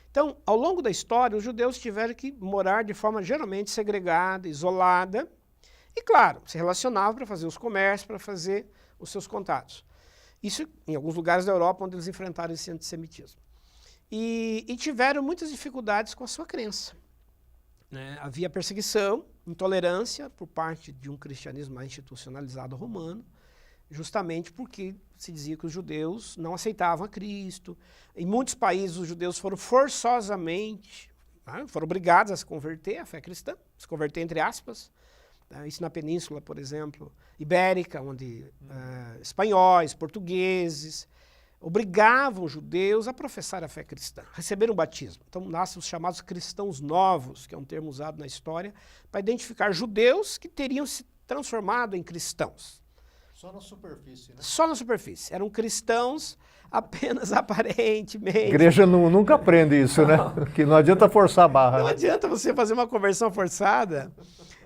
Então, ao longo da história, os judeus tiveram que morar de forma geralmente segregada, isolada, e claro, se relacionavam para fazer os comércios, para fazer os seus contatos. Isso em alguns lugares da Europa onde eles enfrentaram esse antissemitismo. E tiveram muitas dificuldades com a sua crença. Né? Havia perseguição, intolerância por parte de um cristianismo mais institucionalizado romano, justamente porque se dizia que os judeus não aceitavam a Cristo. Em muitos países os judeus foram forçosamente, né, foram obrigados a se converter à fé cristã, se converter entre aspas. Isso na Península, por exemplo, Ibérica, onde espanhóis, portugueses, obrigavam os judeus a professar a fé cristã, receber um batismo. Então nascem os chamados cristãos novos, que é um termo usado na história, para identificar judeus que teriam se transformado em cristãos. Só na superfície, né? Só na superfície. Eram cristãos apenas aparentemente. A igreja nunca aprende isso, né? Que não adianta forçar a barra. Não né? adianta você fazer uma conversão forçada.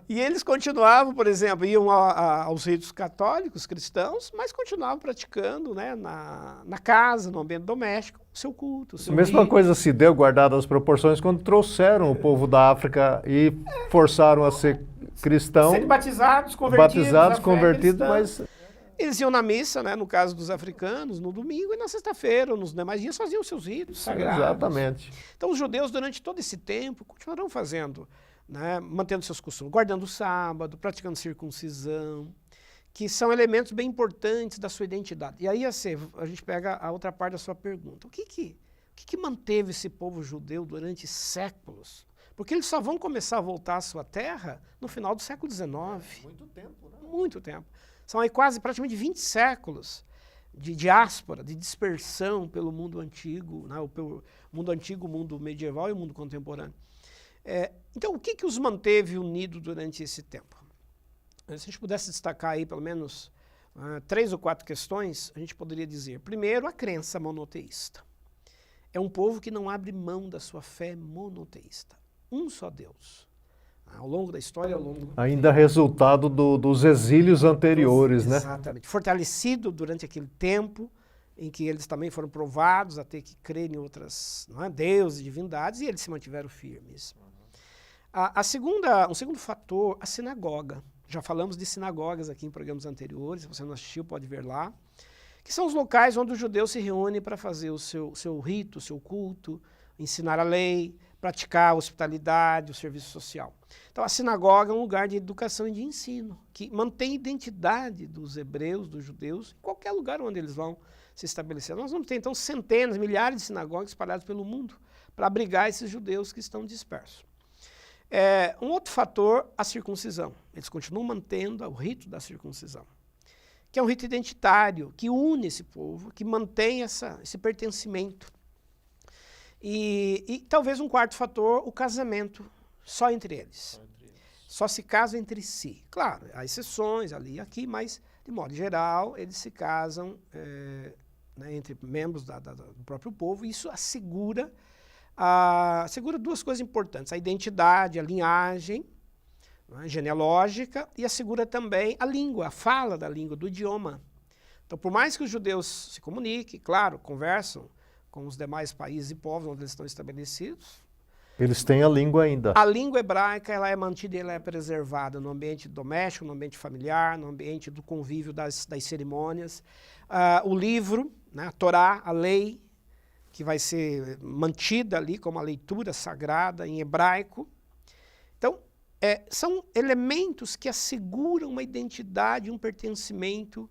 E eles continuavam, por exemplo, iam aos ritos católicos, cristãos, mas continuavam praticando, né, na casa, no ambiente doméstico, o seu culto, o seu A mesma rito. coisa se deu, guardadas as proporções, quando trouxeram o povo da África e forçaram a ser cristão. Sendo batizados, convertidos, convertidos, mas... Eles iam na missa, né, no caso dos africanos, no domingo e na sexta-feira, ou nos demais dias, faziam os seus ritos sagrados. Exatamente. Então os judeus, durante todo esse tempo, continuarão fazendo, né, mantendo seus costumes, guardando o sábado, praticando circuncisão, que são elementos bem importantes da sua identidade. E aí, assim, a gente pega a outra parte da sua pergunta. O que manteve esse povo judeu durante séculos? Porque eles só vão começar a voltar à sua terra no final do século XIX. Muito tempo, né? Muito tempo. São aí quase, praticamente 20 séculos de diáspora, de dispersão pelo mundo antigo, né, pelo mundo antigo, o mundo medieval e o mundo contemporâneo. Então, o que os manteve unidos durante esse tempo? Se a gente pudesse destacar aí pelo menos 3 ou 4 questões, a gente poderia dizer, primeiro, a crença monoteísta. É um povo que não abre mão da sua fé monoteísta. Um só Deus. Ao longo da história, ao longo... Ainda resultado dos exílios anteriores, né? Exatamente. Fortalecido durante aquele tempo em que eles também foram provados a ter que crer em outras, não é, deuses e divindades, e eles se mantiveram firmes. Um segundo fator, a sinagoga. Já falamos de sinagogas aqui em programas anteriores, se você não assistiu pode ver lá, que são os locais onde os judeus se reúnem para fazer o seu rito, o seu culto, ensinar a lei, praticar a hospitalidade, o serviço social. Então a sinagoga é um lugar de educação e de ensino, que mantém a identidade dos hebreus, dos judeus, em qualquer lugar onde eles vão se estabelecer. Nós vamos ter então centenas, milhares de sinagogas espalhadas pelo mundo para abrigar esses judeus que estão dispersos. Um outro fator, a circuncisão. Eles continuam mantendo o rito da circuncisão, que é um rito identitário, que une esse povo, que mantém esse pertencimento. E talvez um quarto fator, o casamento, só entre eles. Só se casam entre si. Claro, há exceções ali e aqui, mas, de modo geral, eles se casam né, entre membros do próprio povo, e isso assegura duas coisas importantes, a identidade, a linhagem, né, genealógica, e assegura também a língua, a fala da língua, do idioma. Então, por mais que os judeus se comuniquem, claro, conversam com os demais países e povos onde eles estão estabelecidos, eles têm a língua ainda. A língua hebraica ela é mantida e ela é preservada no ambiente doméstico, no ambiente familiar, no ambiente do convívio das cerimônias. O livro, né, a Torá, a lei, que vai ser mantida ali como a leitura sagrada em hebraico. Então, são elementos que asseguram uma identidade, um pertencimento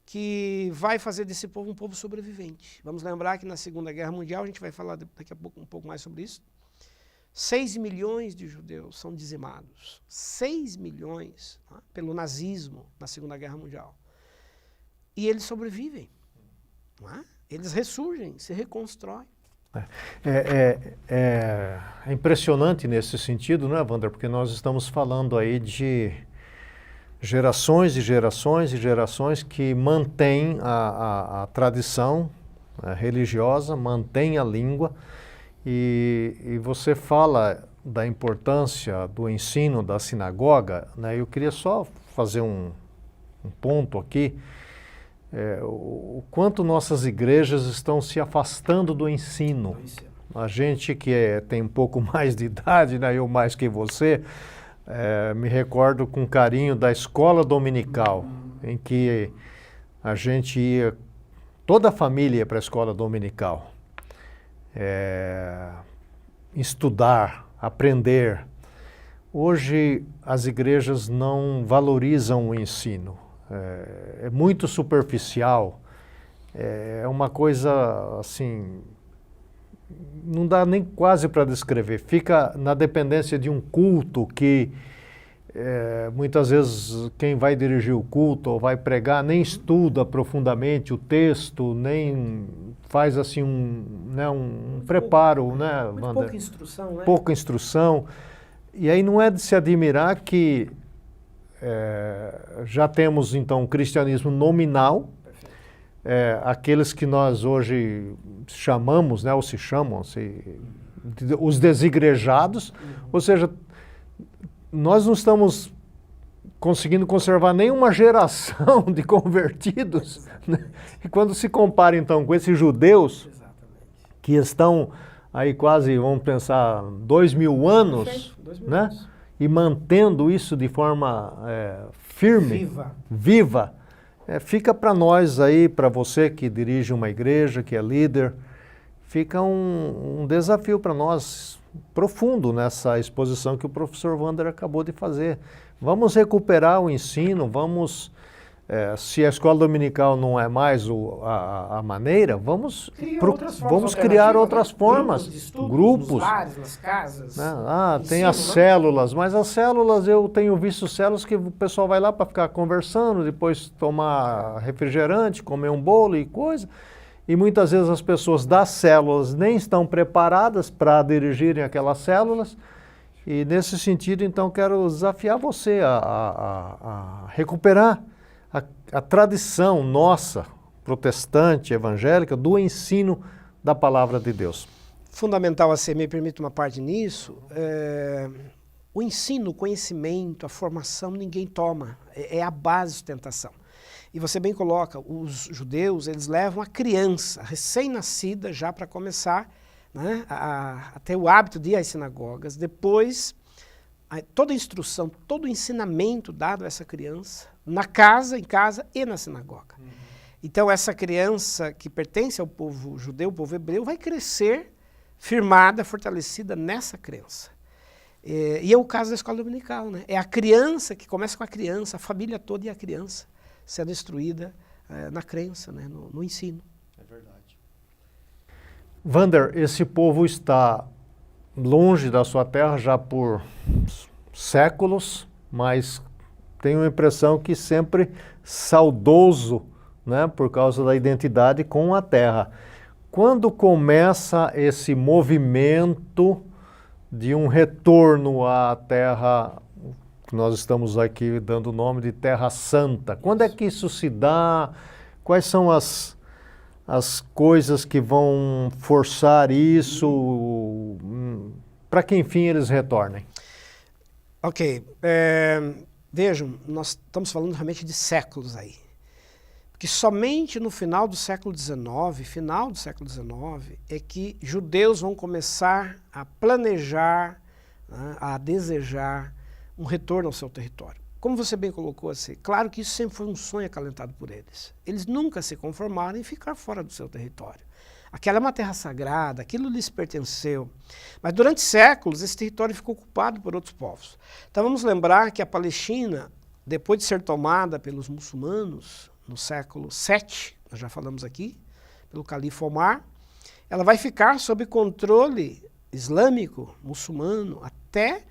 que vai fazer desse povo um povo sobrevivente. Vamos lembrar que na Segunda Guerra Mundial, a gente vai falar daqui a pouco um pouco mais sobre isso, 6 milhões de judeus são dizimados. 6 milhões, né, pelo nazismo na Segunda Guerra Mundial. E eles sobrevivem. Não é? Eles ressurgem, se reconstroem. É impressionante nesse sentido, né, Wander? Porque nós estamos falando aí de gerações e gerações e gerações que mantêm a tradição religiosa, mantêm a língua, e você fala da importância do ensino da sinagoga, né? Eu queria só fazer um ponto aqui, o quanto nossas igrejas estão se afastando do ensino. A gente que tem um pouco mais de idade, né, eu mais que você, me recordo com carinho da escola dominical, em que a gente ia, toda a família ia para a escola dominical, estudar, aprender. Hoje as igrejas não valorizam o ensino, é muito superficial, é uma coisa assim, não dá nem quase para descrever, fica na dependência de um culto que muitas vezes quem vai dirigir o culto ou vai pregar nem estuda profundamente o texto, nem faz assim um preparo, né, Wander? Pouca instrução, né? Pouca instrução. E aí não é de se admirar que já temos então um cristianismo nominal, aqueles que nós hoje chamamos, né, ou se chamam, os desigrejados, ou seja, nós não estamos conseguindo conservar nenhuma geração de convertidos, né? E quando se compara então com esses judeus, que estão aí quase, vamos pensar, 2000 anos, né? E mantendo isso de forma firme, viva, fica para nós aí, para você que dirige uma igreja, que é líder, fica um desafio para nós profundo nessa exposição que o professor Wander acabou de fazer. Vamos recuperar o ensino, vamos, se a escola dominical não é mais a maneira, vamos criar outras formas, grupos, nos lares, nas casas. Né? Tem as células, mas as células, eu tenho visto células que o pessoal vai lá para ficar conversando, depois tomar refrigerante, comer um bolo e coisa. E muitas vezes as pessoas das células nem estão preparadas para dirigirem aquelas células. E nesse sentido, então, quero desafiar você a recuperar a tradição nossa, protestante, evangélica, do ensino da palavra de Deus. Fundamental, assim, me permite uma parte nisso, o ensino, o conhecimento, a formação, ninguém toma, é a base de sustentação. E você bem coloca, os judeus, eles levam a criança recém-nascida já para começar, né, a ter o hábito de ir às sinagogas. Depois, toda a instrução, todo o ensinamento dado a essa criança, em casa e na sinagoga. Então, essa criança que pertence ao povo judeu, ao povo hebreu, vai crescer firmada, fortalecida nessa crença. E é o caso da escola dominical, né? É a criança que começa com a criança, a família toda e a criança sendo instruída na crença, né, no ensino. É verdade. Wander, esse povo está longe da sua terra já por séculos, mas tenho a impressão que sempre saudoso, né, por causa da identidade com a terra. Quando começa esse movimento de um retorno à terra, que nós estamos aqui dando o nome de Terra Santa, quando é que isso se dá? Quais são as coisas que vão forçar isso? Para que, enfim, eles retornem? Ok. Vejam, nós estamos falando realmente de séculos aí. Porque somente no final do século XIX, é que judeus vão começar a planejar, né, a desejar um retorno ao seu território. Como você bem colocou assim, claro que isso sempre foi um sonho acalentado por eles. Eles nunca se conformaram em ficar fora do seu território. Aquela é uma terra sagrada, aquilo lhes pertenceu. Mas durante séculos esse território ficou ocupado por outros povos. Então vamos lembrar que a Palestina, depois de ser tomada pelos muçulmanos, no século VII, nós já falamos aqui, pelo califa Omar, ela vai ficar sob controle islâmico, muçulmano, até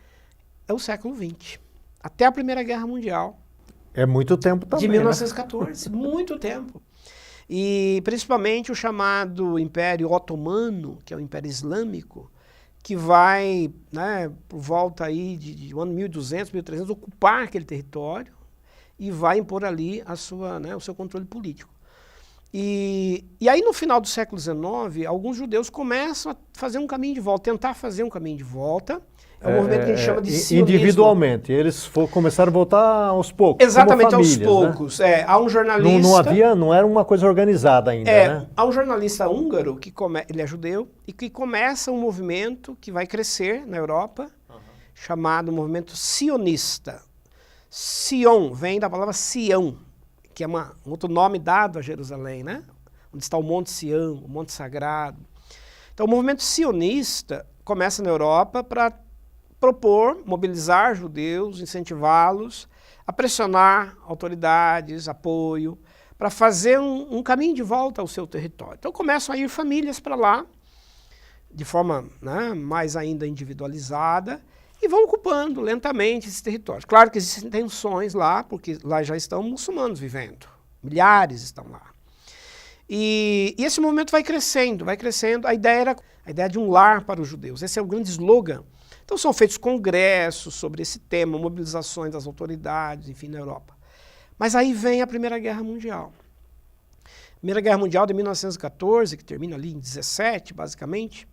o século XX, até a Primeira Guerra Mundial. É muito tempo também, de 1914, né? Muito tempo. E principalmente o chamado Império Otomano, que é o Império Islâmico, que vai, né, por volta aí de ano 1200, 1300, ocupar aquele território e vai impor ali a sua, né, o seu controle político. E aí no final do século XIX, alguns judeus começam a fazer um caminho de volta, tentar fazer um caminho de volta. É um movimento que a gente chama de sionismo. Individualmente, eles começaram a voltar aos poucos. Exatamente, famílias, aos poucos. Né? Há um jornalista... Não era uma coisa organizada ainda, né? Há um jornalista húngaro, ele é judeu, e que começa um movimento que vai crescer na Europa, chamado movimento sionista. Sion vem da palavra Sião, que é um outro nome dado a Jerusalém, né? Onde está o Monte Sião, o Monte Sagrado. Então o movimento sionista começa na Europa para propor, mobilizar judeus, incentivá-los a pressionar autoridades, apoio, para fazer um caminho de volta ao seu território. Então começam a ir famílias para lá, de forma, né, mais ainda individualizada, e vão ocupando lentamente esses territórios. Claro que existem tensões lá, porque lá já estão muçulmanos vivendo, milhares estão lá. E esse movimento vai crescendo, a ideia era a ideia de um lar para os judeus, esse é o grande slogan. Então são feitos congressos sobre esse tema, mobilizações das autoridades, enfim, na Europa. Mas aí vem a Primeira Guerra Mundial. A Primeira Guerra Mundial de 1914, que termina ali em 17, basicamente,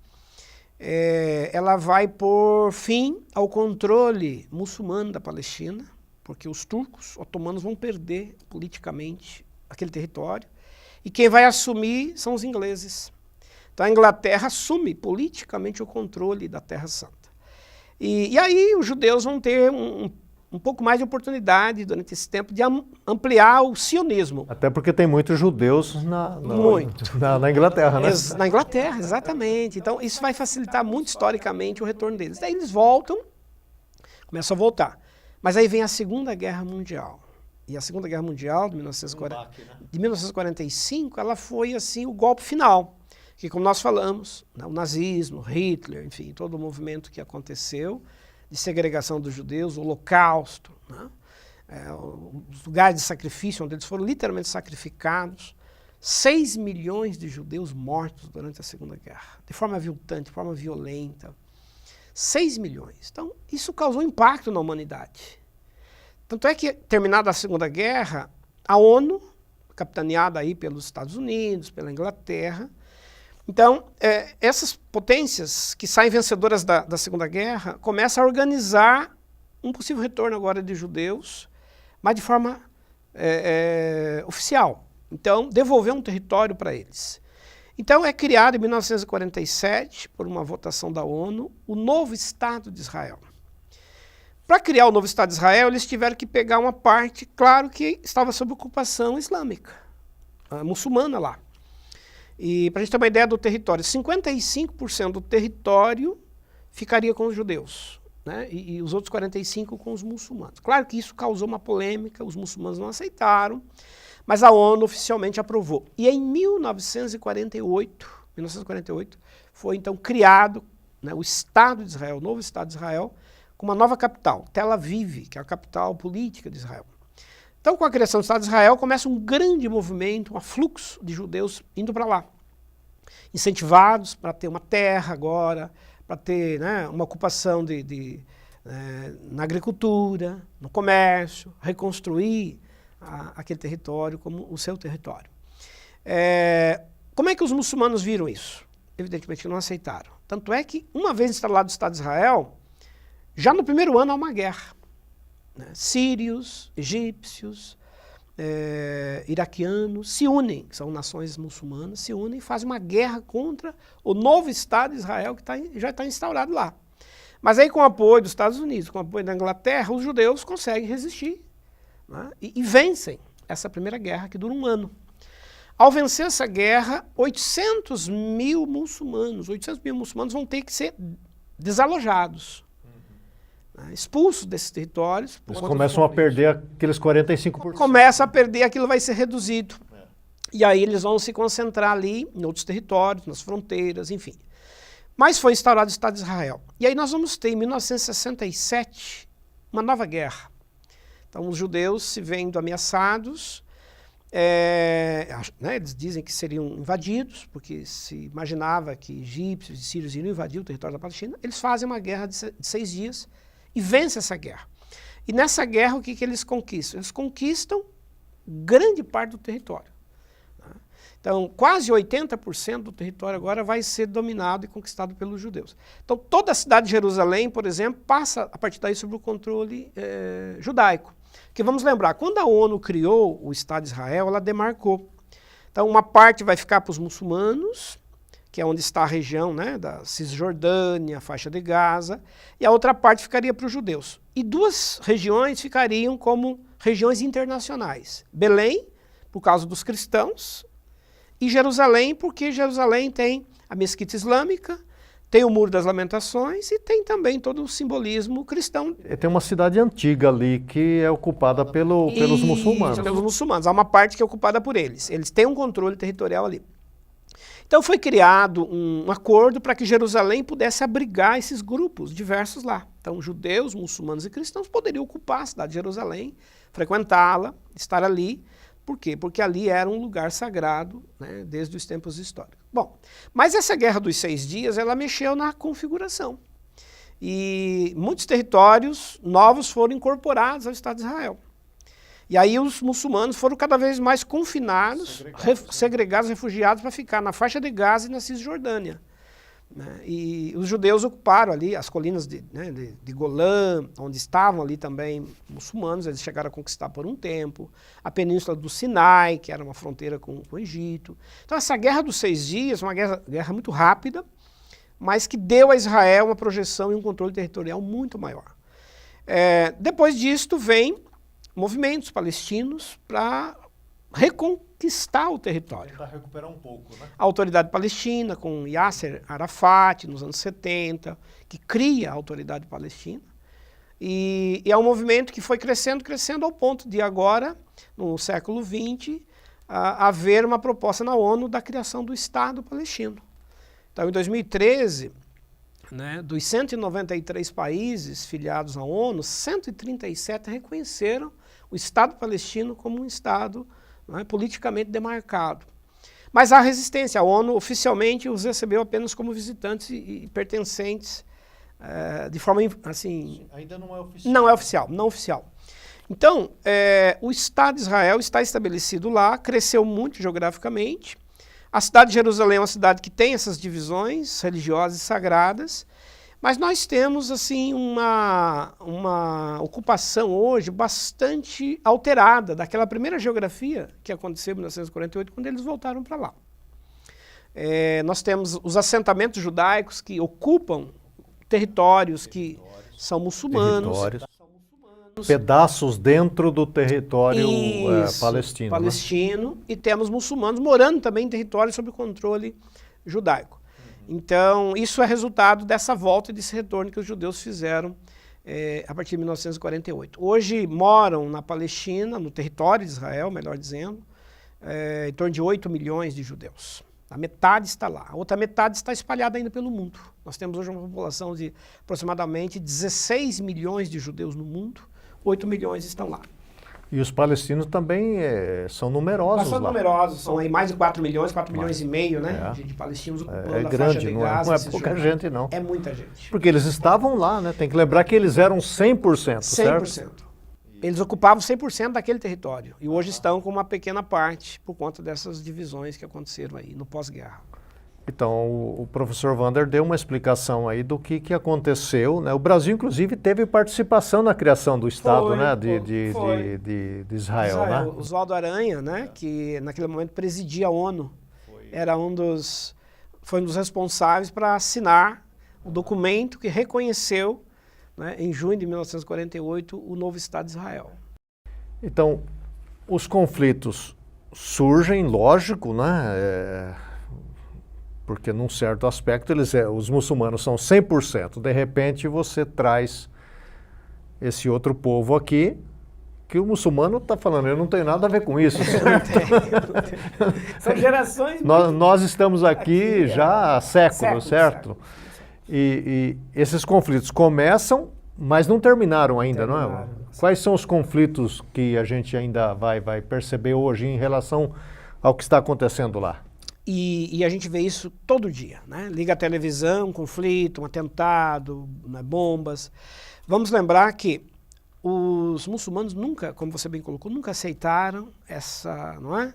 ela vai pôr fim ao controle muçulmano da Palestina, porque os turcos otomanos vão perder politicamente aquele território, e quem vai assumir são os ingleses. Então a Inglaterra assume politicamente o controle da Terra Santa. E aí os judeus vão ter um pouco mais de oportunidade durante esse tempo de ampliar o sionismo. Até porque tem muitos judeus na Inglaterra, né? Na Inglaterra, exatamente. Então isso vai facilitar muito historicamente o retorno deles. Daí eles voltam, começam a voltar. Mas aí vem a Segunda Guerra Mundial. E a Segunda Guerra Mundial, de 1945, ela foi assim o golpe final. Que, como nós falamos, né, o nazismo, Hitler, enfim, todo o movimento que aconteceu de segregação dos judeus, o Holocausto, né, os lugares de sacrifício, onde eles foram literalmente sacrificados, 6 milhões de judeus mortos durante a Segunda Guerra, de forma aviltante, de forma violenta. 6 milhões. Então, isso causou impacto na humanidade. Tanto é que, terminada a Segunda Guerra, a ONU, capitaneada aí pelos Estados Unidos, pela Inglaterra, então, essas potências que saem vencedoras da Segunda Guerra começam a organizar um possível retorno agora de judeus, mas de forma oficial. Então, devolver um território para eles. Então, é criado em 1947, por uma votação da ONU, o novo Estado de Israel. Para criar o novo Estado de Israel, eles tiveram que pegar uma parte, claro, que estava sob ocupação islâmica, muçulmana lá. E para a gente ter uma ideia do território, 55% do território ficaria com os judeus, né? E os outros 45% com os muçulmanos. Claro que isso causou uma polêmica, os muçulmanos não aceitaram, mas a ONU oficialmente aprovou. E em 1948 foi então criado, né, o Estado de Israel, o novo Estado de Israel, com uma nova capital, Tel Aviv, que é a capital política de Israel. Então, com a criação do Estado de Israel, começa um grande movimento, um afluxo de judeus indo para lá. Incentivados para ter uma terra agora, para ter, né, uma ocupação na agricultura, no comércio, reconstruir aquele território como o seu território. Como é que os muçulmanos viram isso? Evidentemente não aceitaram. Tanto é que, uma vez instalado o Estado de Israel, já no primeiro ano há uma guerra. Sírios, egípcios, iraquianos se unem, que são nações muçulmanas, se unem e fazem uma guerra contra o novo Estado de Israel que já está instaurado lá. Mas aí com o apoio dos Estados Unidos, com o apoio da Inglaterra, os judeus conseguem resistir, né, e vencem essa primeira guerra que dura um ano. Ao vencer essa guerra, 800 mil muçulmanos vão ter que ser desalojados. Expulsos desses territórios. Eles começam a perder aqueles 45%. Começa a perder, aquilo vai ser reduzido. E aí eles vão se concentrar ali em outros territórios, nas fronteiras, enfim. Mas foi instaurado o Estado de Israel. E aí nós vamos ter, em 1967, uma nova guerra. Então os judeus se vendo ameaçados, né, eles dizem que seriam invadidos, porque se imaginava que egípcios e sírios iriam invadir o território da Palestina. Eles fazem uma guerra de 6 dias e vencem essa guerra. E nessa guerra o que eles conquistam? Eles conquistam grande parte do território. Então, quase 80% do território agora vai ser dominado e conquistado pelos judeus. Então, toda a cidade de Jerusalém, por exemplo, passa a partir daí sob o controle judaico. Porque vamos lembrar, quando a ONU criou o Estado de Israel, ela demarcou. Então, uma parte vai ficar para os muçulmanos, que é onde está a região, né, da Cisjordânia, a faixa de Gaza, e a outra parte ficaria para os judeus. E 2 regiões ficariam como regiões internacionais. Belém, por causa dos cristãos, e Jerusalém, porque Jerusalém tem a mesquita islâmica, tem o Muro das Lamentações e tem também todo o simbolismo cristão. Tem uma cidade antiga ali que é ocupada pelos muçulmanos. Pelos muçulmanos. Há uma parte que é ocupada por eles. Eles têm um controle territorial ali. Então foi criado um acordo para que Jerusalém pudesse abrigar esses grupos diversos lá. Então judeus, muçulmanos e cristãos poderiam ocupar a cidade de Jerusalém, frequentá-la, estar ali. Por quê? Porque ali era um lugar sagrado, né, desde os tempos históricos. Bom, mas essa guerra dos 6 dias, ela mexeu na configuração. E muitos territórios novos foram incorporados ao Estado de Israel. E aí os muçulmanos foram cada vez mais confinados, segregados, refugiados, para ficar na faixa de Gaza e na Cisjordânia. Né? E os judeus ocuparam ali as colinas de Golã, onde estavam ali também muçulmanos, eles chegaram a conquistar por um tempo, a península do Sinai, que era uma fronteira com o Egito. Então essa guerra dos 6 dias, uma guerra muito rápida, mas que deu a Israel uma projeção e um controle territorial muito maior. Depois disto vem movimentos palestinos para reconquistar o território. Tentar recuperar um pouco, né? A autoridade palestina, com Yasser Arafat, nos anos 70, que cria a autoridade palestina. E é um movimento que foi crescendo ao ponto de agora, no século XX, haver uma proposta na ONU da criação do Estado palestino. Então, em 2013, né, dos 193 países filiados à ONU, 137 reconheceram o Estado palestino como um Estado, né, politicamente demarcado. Mas há resistência. A ONU oficialmente os recebeu apenas como visitantes e pertencentes de forma assim... Ainda não é oficial. Não é oficial, não oficial. Então, o Estado de Israel está estabelecido lá, cresceu muito geograficamente. A cidade de Jerusalém é uma cidade que tem essas divisões religiosas e sagradas, mas nós temos assim uma ocupação hoje bastante alterada daquela primeira geografia que aconteceu em 1948, quando eles voltaram para lá. Nós temos os assentamentos judaicos que ocupam territórios que são muçulmanos. Pedaços dentro do território palestino. Palestino, né? E temos muçulmanos morando também em territórios sob controle judaico. Então, isso é resultado dessa volta e desse retorno que os judeus fizeram a partir de 1948. Hoje moram na Palestina, no território de Israel, melhor dizendo, em torno de 8 milhões de judeus. A metade está lá, a outra metade está espalhada ainda pelo mundo. Nós temos hoje uma população de aproximadamente 16 milhões de judeus no mundo, 8 milhões estão lá. E os palestinos também são numerosos. Mas são lá. numerosos, são aí mais de 4 milhões, 4 milhões e meio, né, de palestinos ocupando a grande, faixa de Gaza. Não é pouca gente, não. É muita gente. Porque eles estavam lá, né? Tem que lembrar que eles eram 100%, 100%. certo? Eles ocupavam 100% daquele território. E hoje estão com uma pequena parte por conta dessas divisões que aconteceram aí no pós-guerra. Então, o professor Wander deu uma explicação aí do que aconteceu, né? O Brasil, inclusive, teve participação na criação do Estado, né? De Israel, né? Oswaldo Aranha, né? Que naquele momento presidia a ONU, foi um dos responsáveis para assinar o documento que reconheceu, né, em junho de 1948, o novo Estado de Israel. Então, os conflitos surgem, lógico, né? Porque num certo aspecto os muçulmanos são 100%. De repente você traz esse outro povo aqui, que o muçulmano está falando, eu não tenho nada a ver com isso. Não tenho. São gerações... Nós estamos aqui já há séculos, certo? E esses conflitos começam, mas não terminaram ainda, não é? Quais são os conflitos que a gente ainda vai perceber hoje em relação ao que está acontecendo lá? E a gente vê isso todo dia, né? Liga a televisão, conflito, um atentado, né, bombas. Vamos lembrar que os muçulmanos nunca, como você bem colocou, nunca aceitaram essa, não é?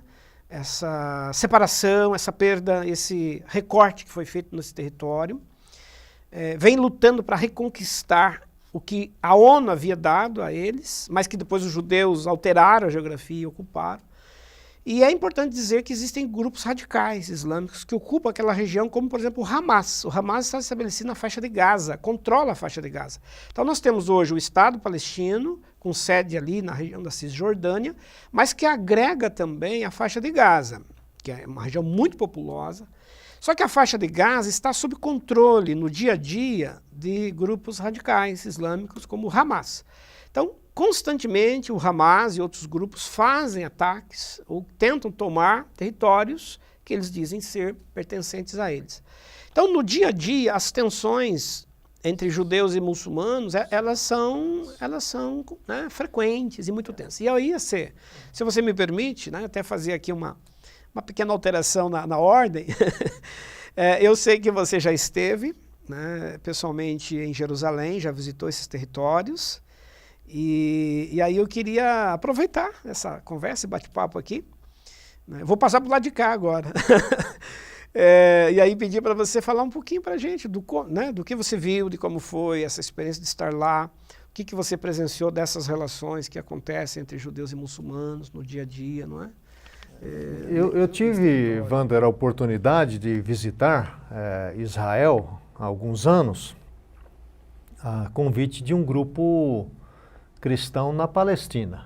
Essa separação, essa perda, esse recorte que foi feito nesse território. Vem lutando para reconquistar o que a ONU havia dado a eles, mas que depois os judeus alteraram a geografia e ocuparam. E é importante dizer que existem grupos radicais islâmicos que ocupam aquela região, como, por exemplo, o Hamas. O Hamas está estabelecido na faixa de Gaza, controla a faixa de Gaza. Então nós temos hoje o Estado palestino, com sede ali na região da Cisjordânia, mas que agrega também a faixa de Gaza, que é uma região muito populosa. Só que a faixa de Gaza está sob controle no dia a dia de grupos radicais islâmicos como o Hamas. Então, constantemente o Hamas e outros grupos fazem ataques ou tentam tomar territórios que eles dizem ser pertencentes a eles. Então, no dia a dia, as tensões entre judeus e muçulmanos, elas são né, frequentes e muito tensas. E aí, se você me permite, né, até fazer aqui uma pequena alteração na ordem, eu sei que você já esteve, né, pessoalmente em Jerusalém, já visitou esses territórios. E aí eu queria aproveitar essa conversa e bate-papo aqui. Né? Vou passar para o lado de cá agora. E aí pedir para você falar um pouquinho para a gente do que você viu, de como foi essa experiência de estar lá, o que você presenciou dessas relações que acontecem entre judeus e muçulmanos no dia a dia, não é? Eu tive, Wander, a oportunidade de visitar Israel há alguns anos, a convite de um grupo cristão na Palestina,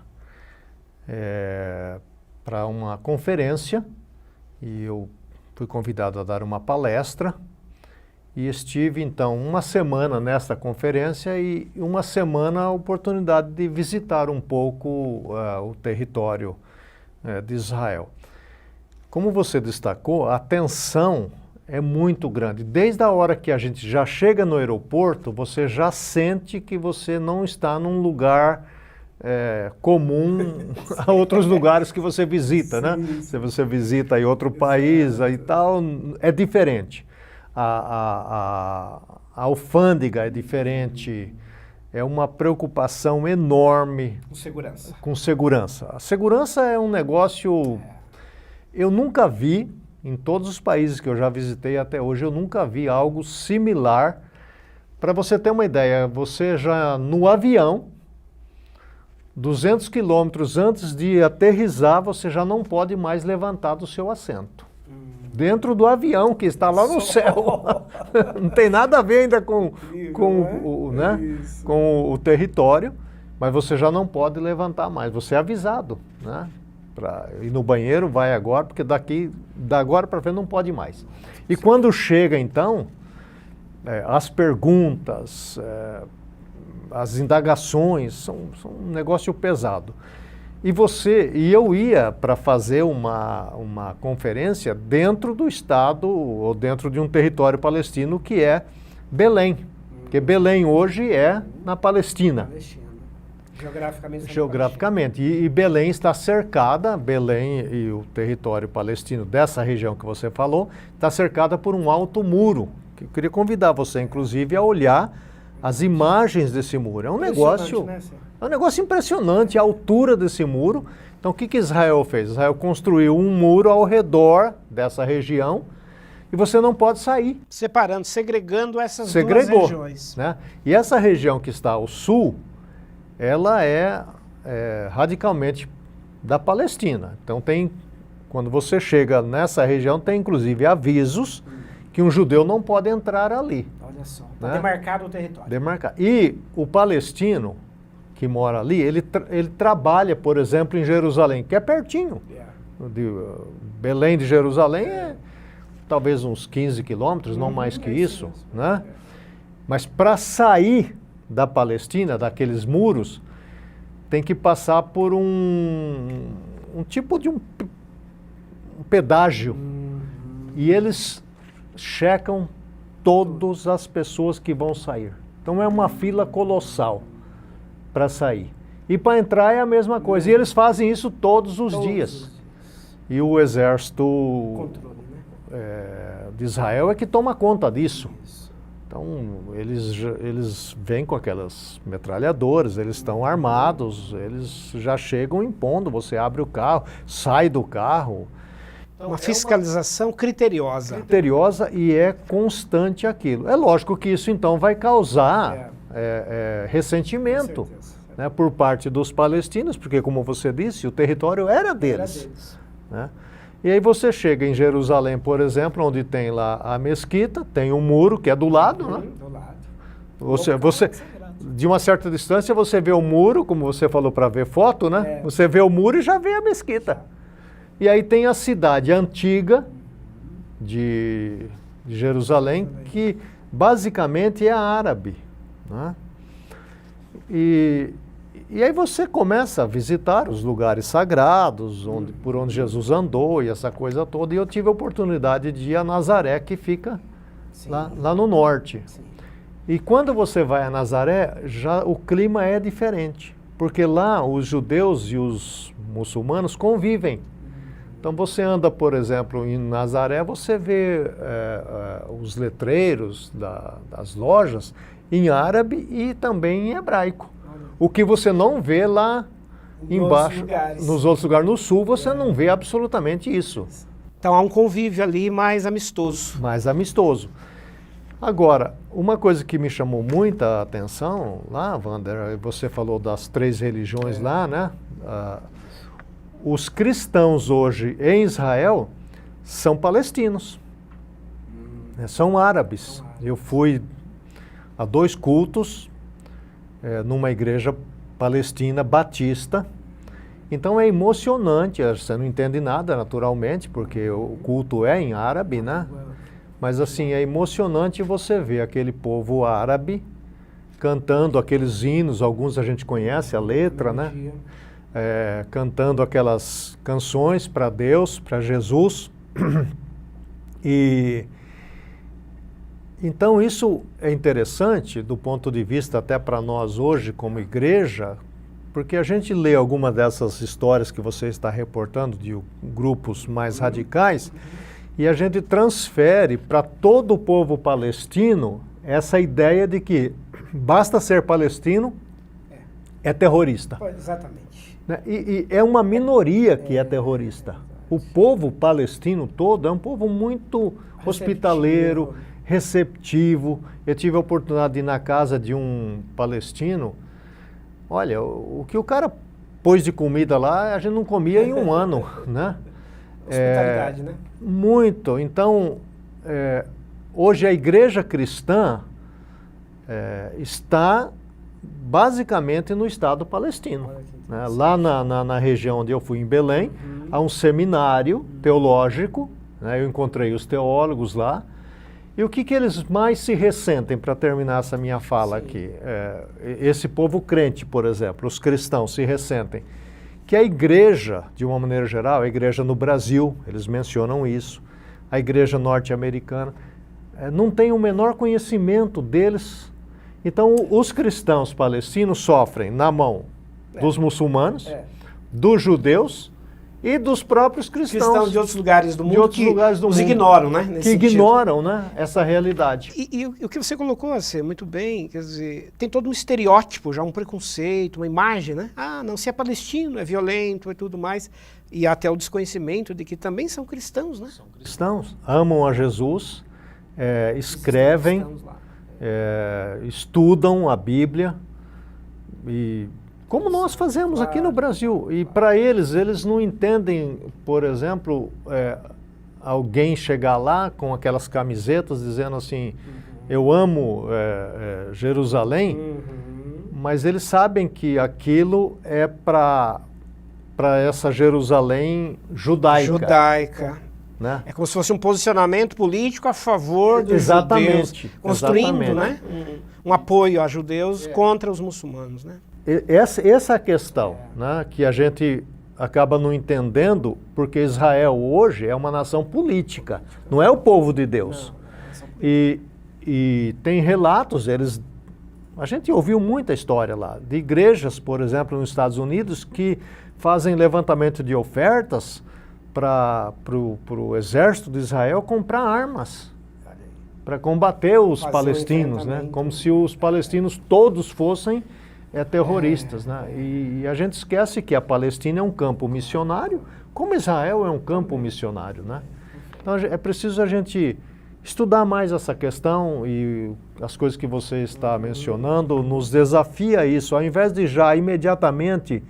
para uma conferência, e eu fui convidado a dar uma palestra, e estive então uma semana nesta conferência e uma semana a oportunidade de visitar um pouco o território de Israel. Como você destacou, a tensão é muito grande. Desde a hora que a gente já chega no aeroporto, você já sente que você não está num lugar comum a outros lugares que você visita, né? Se você visita aí outro país e tal, é diferente. A alfândega é diferente. É uma preocupação enorme. Com segurança. Com segurança. A segurança é um negócio... Eu nunca vi, em todos os países que eu já visitei até hoje, eu nunca vi algo similar. Para você ter uma ideia, você já no avião, 200 quilômetros antes de aterrissar, você já não pode mais levantar do seu assento. Dentro do avião, que está lá no céu. Não tem nada a ver ainda com o território, mas você já não pode levantar mais. Você é avisado, né? Para ir no banheiro, vai agora, porque da agora para frente não pode mais. E quando chega, então, as perguntas, as indagações, são um negócio pesado. E eu ia para fazer uma conferência dentro do estado, ou dentro de um território palestino, que é Belém. Porque Belém hoje é na Palestina. Geograficamente. E Belém está cercada, Belém e o território palestino dessa região que você falou, está cercada por um alto muro. Eu queria convidar você, inclusive, a olhar as imagens desse muro. É um negócio impressionante, a altura desse muro. Então, o que Israel fez? Israel construiu um muro ao redor dessa região e você não pode sair. Separando, segregando essas duas regiões. Né? E essa região que está ao sul, ela é radicalmente da Palestina. Então, quando você chega nessa região, tem inclusive avisos que um judeu não pode entrar ali. Olha só, está demarcado o território. Demarcado. E o palestino que mora ali, ele trabalha, por exemplo, em Jerusalém, que é pertinho. De Belém de Jerusalém é talvez uns 15 quilômetros, não mais que isso, né? Mas para sair da Palestina, daqueles muros, tem que passar por um tipo de um pedágio. E eles checam todas as pessoas que vão sair. Então é uma fila colossal para sair. E para entrar é a mesma coisa. E eles fazem isso todos os dias. E o exército de Israel é que toma conta disso. Então, eles vêm com aquelas metralhadoras, eles estão armados, eles já chegam impondo, você abre o carro, sai do carro. Então, uma fiscalização criteriosa. Criteriosa e é constante aquilo. É lógico que isso então vai causar ressentimento, né, por parte dos palestinos, porque como você disse, o território era deles. Né? E aí você chega em Jerusalém, por exemplo, onde tem lá a mesquita, tem um muro que é do lado, né? Do lado. Você, de uma certa distância, você vê o muro, como você falou para ver foto, né? Você vê o muro e já vê a mesquita. E aí tem a cidade antiga de Jerusalém, que basicamente é árabe, né? E aí você começa a visitar os lugares sagrados, por onde Jesus andou e essa coisa toda. E eu tive a oportunidade de ir a Nazaré, que fica lá no norte. Sim. E quando você vai a Nazaré, já o clima é diferente, porque lá os judeus e os muçulmanos convivem. Então você anda, por exemplo, em Nazaré, você vê os letreiros das lojas em árabe e também em hebraico. O que você não vê lá embaixo, nos outros lugares, no sul, você não vê absolutamente isso. Então há um convívio ali mais amistoso. Mais amistoso. Agora, uma coisa que me chamou muita atenção lá, Wander, você falou das 3 religiões lá, né? Os cristãos hoje em Israel são palestinos, são árabes. Eu fui a 2 cultos, numa igreja palestina batista. Então é emocionante, você não entende nada naturalmente, porque o culto é em árabe, né? Mas assim, é emocionante você ver aquele povo árabe cantando aqueles hinos, alguns a gente conhece a letra, né? Cantando aquelas canções para Deus, para Jesus. Então isso é interessante do ponto de vista até para nós hoje como igreja, porque a gente lê alguma dessas histórias que você está reportando de grupos mais radicais e a gente transfere para todo o povo palestino essa ideia de que basta ser palestino é terrorista. Exatamente. Né? E é uma minoria que é terrorista. O povo palestino todo é um povo muito hospitaleiro, receptivo. Eu tive a oportunidade de ir na casa de um palestino. Olha, o que o cara pôs de comida lá, a gente não comia em um ano, né? Hospitalidade, né? Muito. Então, hoje a igreja cristã está basicamente no Estado palestino. Né? Lá na região onde eu fui, em Belém, há um seminário teológico, né? Eu encontrei os teólogos lá. E o que eles mais se ressentem, para terminar essa minha fala aqui? Esse povo crente, por exemplo, os cristãos se ressentem. Que a igreja, de uma maneira geral, a igreja no Brasil, eles mencionam isso, a igreja norte-americana, não tem o menor conhecimento deles. Então, os cristãos palestinos sofrem na mão dos muçulmanos, dos judeus e dos próprios cristãos de outros lugares do mundo os ignoram, né? Que ignoram, né, essa realidade. E o que você colocou, assim, muito bem, quer dizer, tem todo um estereótipo, já um preconceito, uma imagem, né? Ah, não, se é palestino, é violento e tudo mais. E até o desconhecimento de que também são cristãos, né? São cristãos, amam a Jesus, escrevem, estudam a Bíblia e... como nós fazemos aqui no Brasil. E para eles não entendem, por exemplo, alguém chegar lá com aquelas camisetas dizendo assim, eu amo Jerusalém, mas eles sabem que aquilo é para essa Jerusalém judaica. Né? É como se fosse um posicionamento político a favor dos judeus, construindo, né? Um apoio a judeus contra os muçulmanos, né? Essa é a questão, né, que a gente acaba não entendendo, porque Israel hoje é uma nação política, não é o povo de Deus. E E tem relatos, a gente ouviu muita história lá, de igrejas, por exemplo, nos Estados Unidos, que fazem levantamento de ofertas para o exército de Israel comprar armas para combater os palestinos, né? Como se os palestinos todos fossem terroristas, né? E a gente esquece que a Palestina é um campo missionário, como Israel é um campo missionário, né? Então é preciso a gente estudar mais essa questão, e as coisas que você está mencionando nos desafia a isso, ao invés de já imediatamente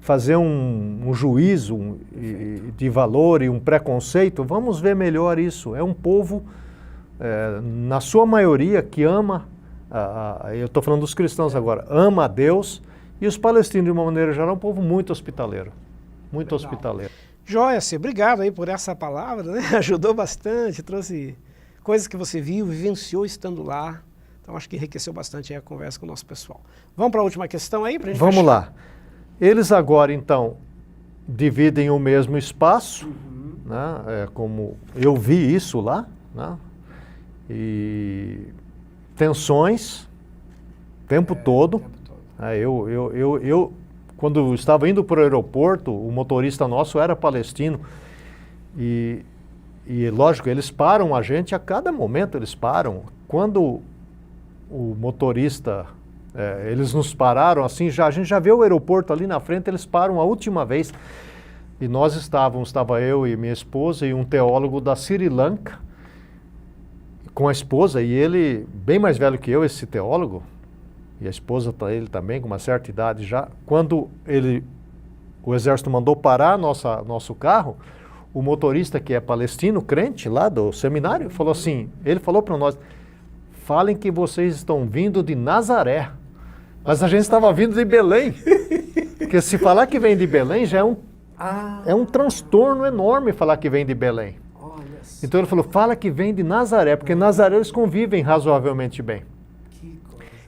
fazer um juízo de valor e um preconceito, vamos ver melhor isso. É um povo, na sua maioria, que ama, eu estou falando dos cristãos agora, ama a Deus, e os palestinos, de uma maneira geral, é um povo muito hospitaleiro. Muito hospitaleiro. Joyce, obrigado aí por essa palavra, né? Ajudou bastante, trouxe coisas que você viu, vivenciou estando lá. Então acho que enriqueceu bastante aí a conversa com o nosso pessoal. Vamos para a última questão aí? Pra gente Vamos fechar. lá. Eles agora, então, dividem o mesmo espaço, né? Como eu vi isso lá, né? E tensões o tempo todo. Eu, quando estava indo para o aeroporto, o motorista nosso era palestino, e lógico, eles param a gente a cada momento, eles param. Quando o motorista, eles nos pararam assim, a gente já vê o aeroporto ali na frente, eles param a última vez, e nós estava eu e minha esposa e um teólogo da Sri Lanka, com a esposa, e ele, bem mais velho que eu, esse teólogo, e a esposa, ele também, com uma certa idade já. Quando o exército mandou parar nosso carro, o motorista, que é palestino, crente lá do seminário, falou assim, ele falou para nós, falem que vocês estão vindo de Nazaré, mas a gente estava vindo de Belém, porque se falar que vem de Belém já é um transtorno enorme falar que vem de Belém. Então ele falou, fala que vem de Nazaré, porque Nazaré eles convivem razoavelmente bem.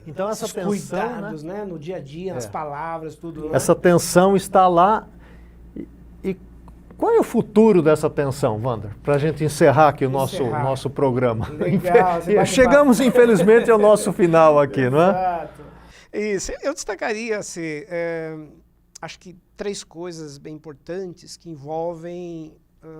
Então essa tensão, cuidados, né? No dia a dia, nas palavras, tudo. Né? Essa tensão está lá. E qual é o futuro dessa tensão, Wander? Para a gente encerrar aqui o nosso programa. Legal, chegamos, infelizmente, ao nosso final aqui, não é? Exato. Isso. Eu destacaria, acho que 3 coisas bem importantes que envolvem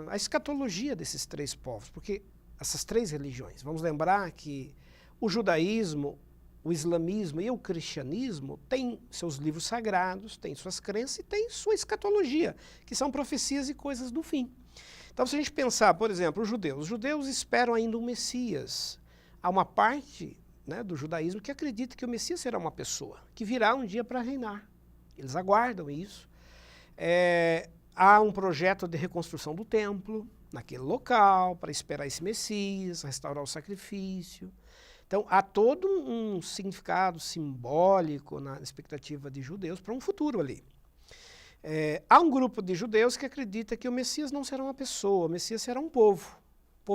a escatologia desses 3 povos, porque essas 3 religiões, vamos lembrar que o judaísmo, o islamismo e o cristianismo têm seus livros sagrados, têm suas crenças e têm sua escatologia, que são profecias e coisas do fim. Então, se a gente pensar, por exemplo, os judeus esperam ainda um Messias. Há uma parte, né, do judaísmo que acredita que o Messias será uma pessoa, que virá um dia para reinar. Eles aguardam isso. Há um projeto de reconstrução do templo naquele local para esperar esse Messias, restaurar o sacrifício. Então, há todo um significado simbólico na expectativa de judeus para um futuro ali. Há um grupo de judeus que acredita que o Messias não será uma pessoa, o Messias será um povo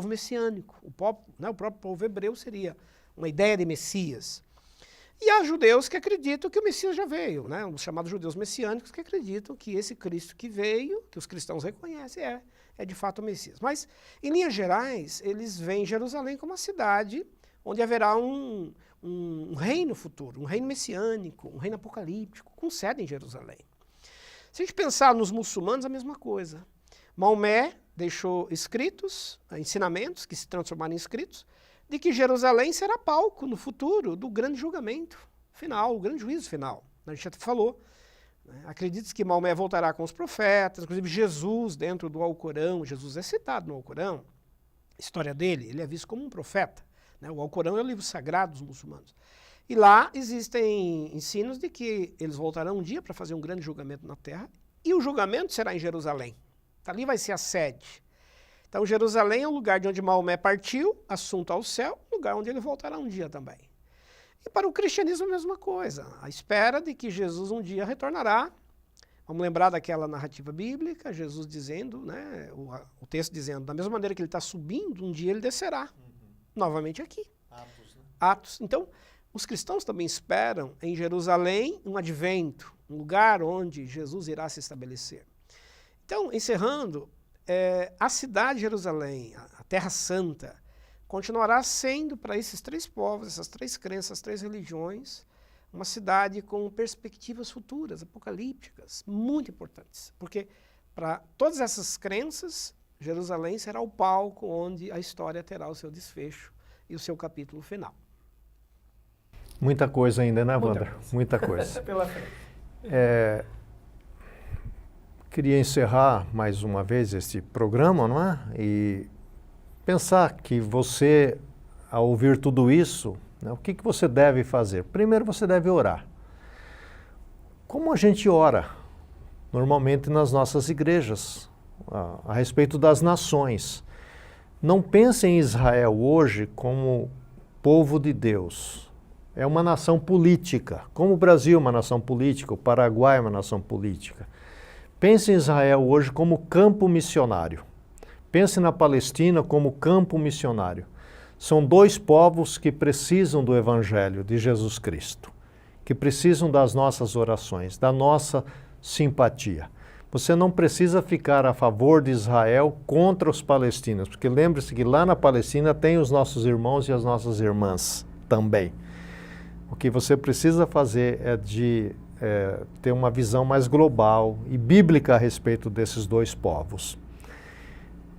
messiânico. O próprio povo hebreu seria uma ideia de Messias. E há judeus que acreditam que o Messias já veio, né? Os chamados judeus messiânicos que acreditam que esse Cristo que veio, que os cristãos reconhecem, é de fato o Messias. Mas, em linhas gerais, eles veem Jerusalém como uma cidade onde haverá um reino futuro, um reino messiânico, um reino apocalíptico, com sede em Jerusalém. Se a gente pensar nos muçulmanos, a mesma coisa. Maomé deixou escritos, ensinamentos que se transformaram em escritos, de que Jerusalém será palco no futuro do grande julgamento final, o grande juízo final. A gente já falou. Acredita-se que Maomé voltará com os profetas, inclusive Jesus dentro do Alcorão, Jesus é citado no Alcorão, a história dele, ele é visto como um profeta. O Alcorão é o livro sagrado dos muçulmanos. E lá existem ensinos de que eles voltarão um dia para fazer um grande julgamento na terra, e o julgamento será em Jerusalém. Ali vai ser a sede. Então Jerusalém é o lugar de onde Maomé partiu, assunto ao céu, lugar onde ele voltará um dia também. E para o cristianismo a mesma coisa, a espera de que Jesus um dia retornará. Vamos lembrar daquela narrativa bíblica, Jesus dizendo, né, o texto dizendo, da mesma maneira que ele está subindo, um dia ele descerá. Novamente aqui. Atos. Então, os cristãos também esperam em Jerusalém um advento, um lugar onde Jesus irá se estabelecer. Então, encerrando, a cidade de Jerusalém, a Terra Santa, continuará sendo, para esses três povos, essas três crenças, essas três religiões, uma cidade com perspectivas futuras, apocalípticas, muito importantes. Porque para todas essas crenças, Jerusalém será o palco onde a história terá o seu desfecho e o seu capítulo final. Muita coisa ainda, né, Wander? Muita coisa. Pela frente. Queria encerrar mais uma vez este programa, não é? E pensar que você, ao ouvir tudo isso, né, o que você deve fazer? Primeiro você deve orar. Como a gente ora normalmente nas nossas igrejas, a respeito das nações. Não pense em Israel hoje como povo de Deus. É uma nação política, como o Brasil é uma nação política, o Paraguai é uma nação política. Pense em Israel hoje como campo missionário. Pense na Palestina como campo missionário. São dois povos que precisam do Evangelho de Jesus Cristo, que precisam das nossas orações, da nossa simpatia. Você não precisa ficar a favor de Israel contra os palestinos, porque lembre-se que lá na Palestina tem os nossos irmãos e as nossas irmãs também. O que você precisa fazer é de ter uma visão mais global e bíblica a respeito desses dois povos.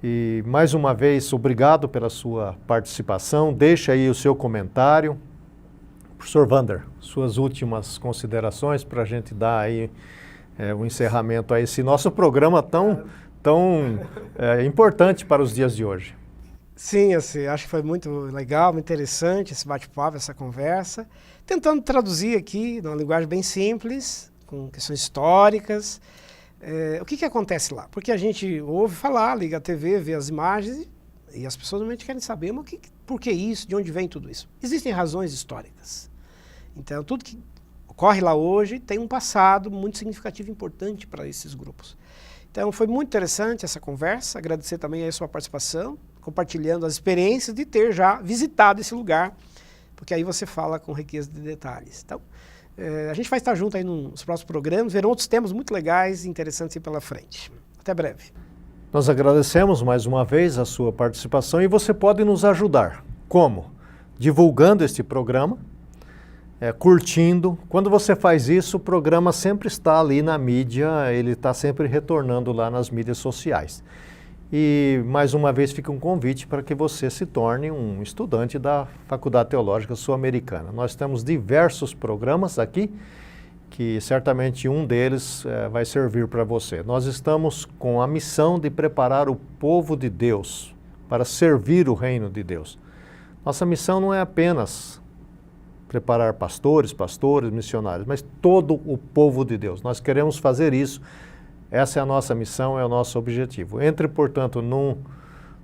E, mais uma vez, obrigado pela sua participação. Deixe aí o seu comentário. Professor Wander, suas últimas considerações para a gente dar aí o encerramento a esse nosso programa tão importante para os dias de hoje. Sim, assim, acho que foi muito legal, muito interessante esse bate-papo, essa conversa. Tentando traduzir aqui, numa linguagem bem simples, com questões históricas. O que acontece lá? Porque a gente ouve falar, liga a TV, vê as imagens e as pessoas normalmente querem saber, mas por que isso, de onde vem tudo isso? Existem razões históricas. Então, tudo que ocorre lá hoje tem um passado muito significativo e importante para esses grupos. Então, foi muito interessante essa conversa, agradecer também a sua participação, compartilhando as experiências de ter já visitado esse lugar, porque aí você fala com riqueza de detalhes. Então, a gente vai estar junto aí nos próximos programas, verão outros temas muito legais e interessantes aí pela frente. Até breve. Nós agradecemos mais uma vez a sua participação e você pode nos ajudar. Como? Divulgando este programa, curtindo. Quando você faz isso, o programa sempre está ali na mídia, ele está sempre retornando lá nas mídias sociais. E, mais uma vez, fica um convite para que você se torne um estudante da Faculdade Teológica Sul-Americana. Nós temos diversos programas aqui, que certamente um deles vai servir para você. Nós estamos com a missão de preparar o povo de Deus para servir o reino de Deus. Nossa missão não é apenas preparar pastores, missionários, mas todo o povo de Deus. Nós queremos fazer isso. Essa é a nossa missão, é o nosso objetivo. Entre, portanto, no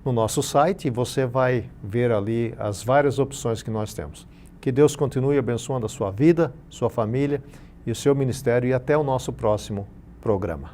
nosso site e você vai ver ali as várias opções que nós temos. Que Deus continue abençoando a sua vida, sua família e o seu ministério e até o nosso próximo programa.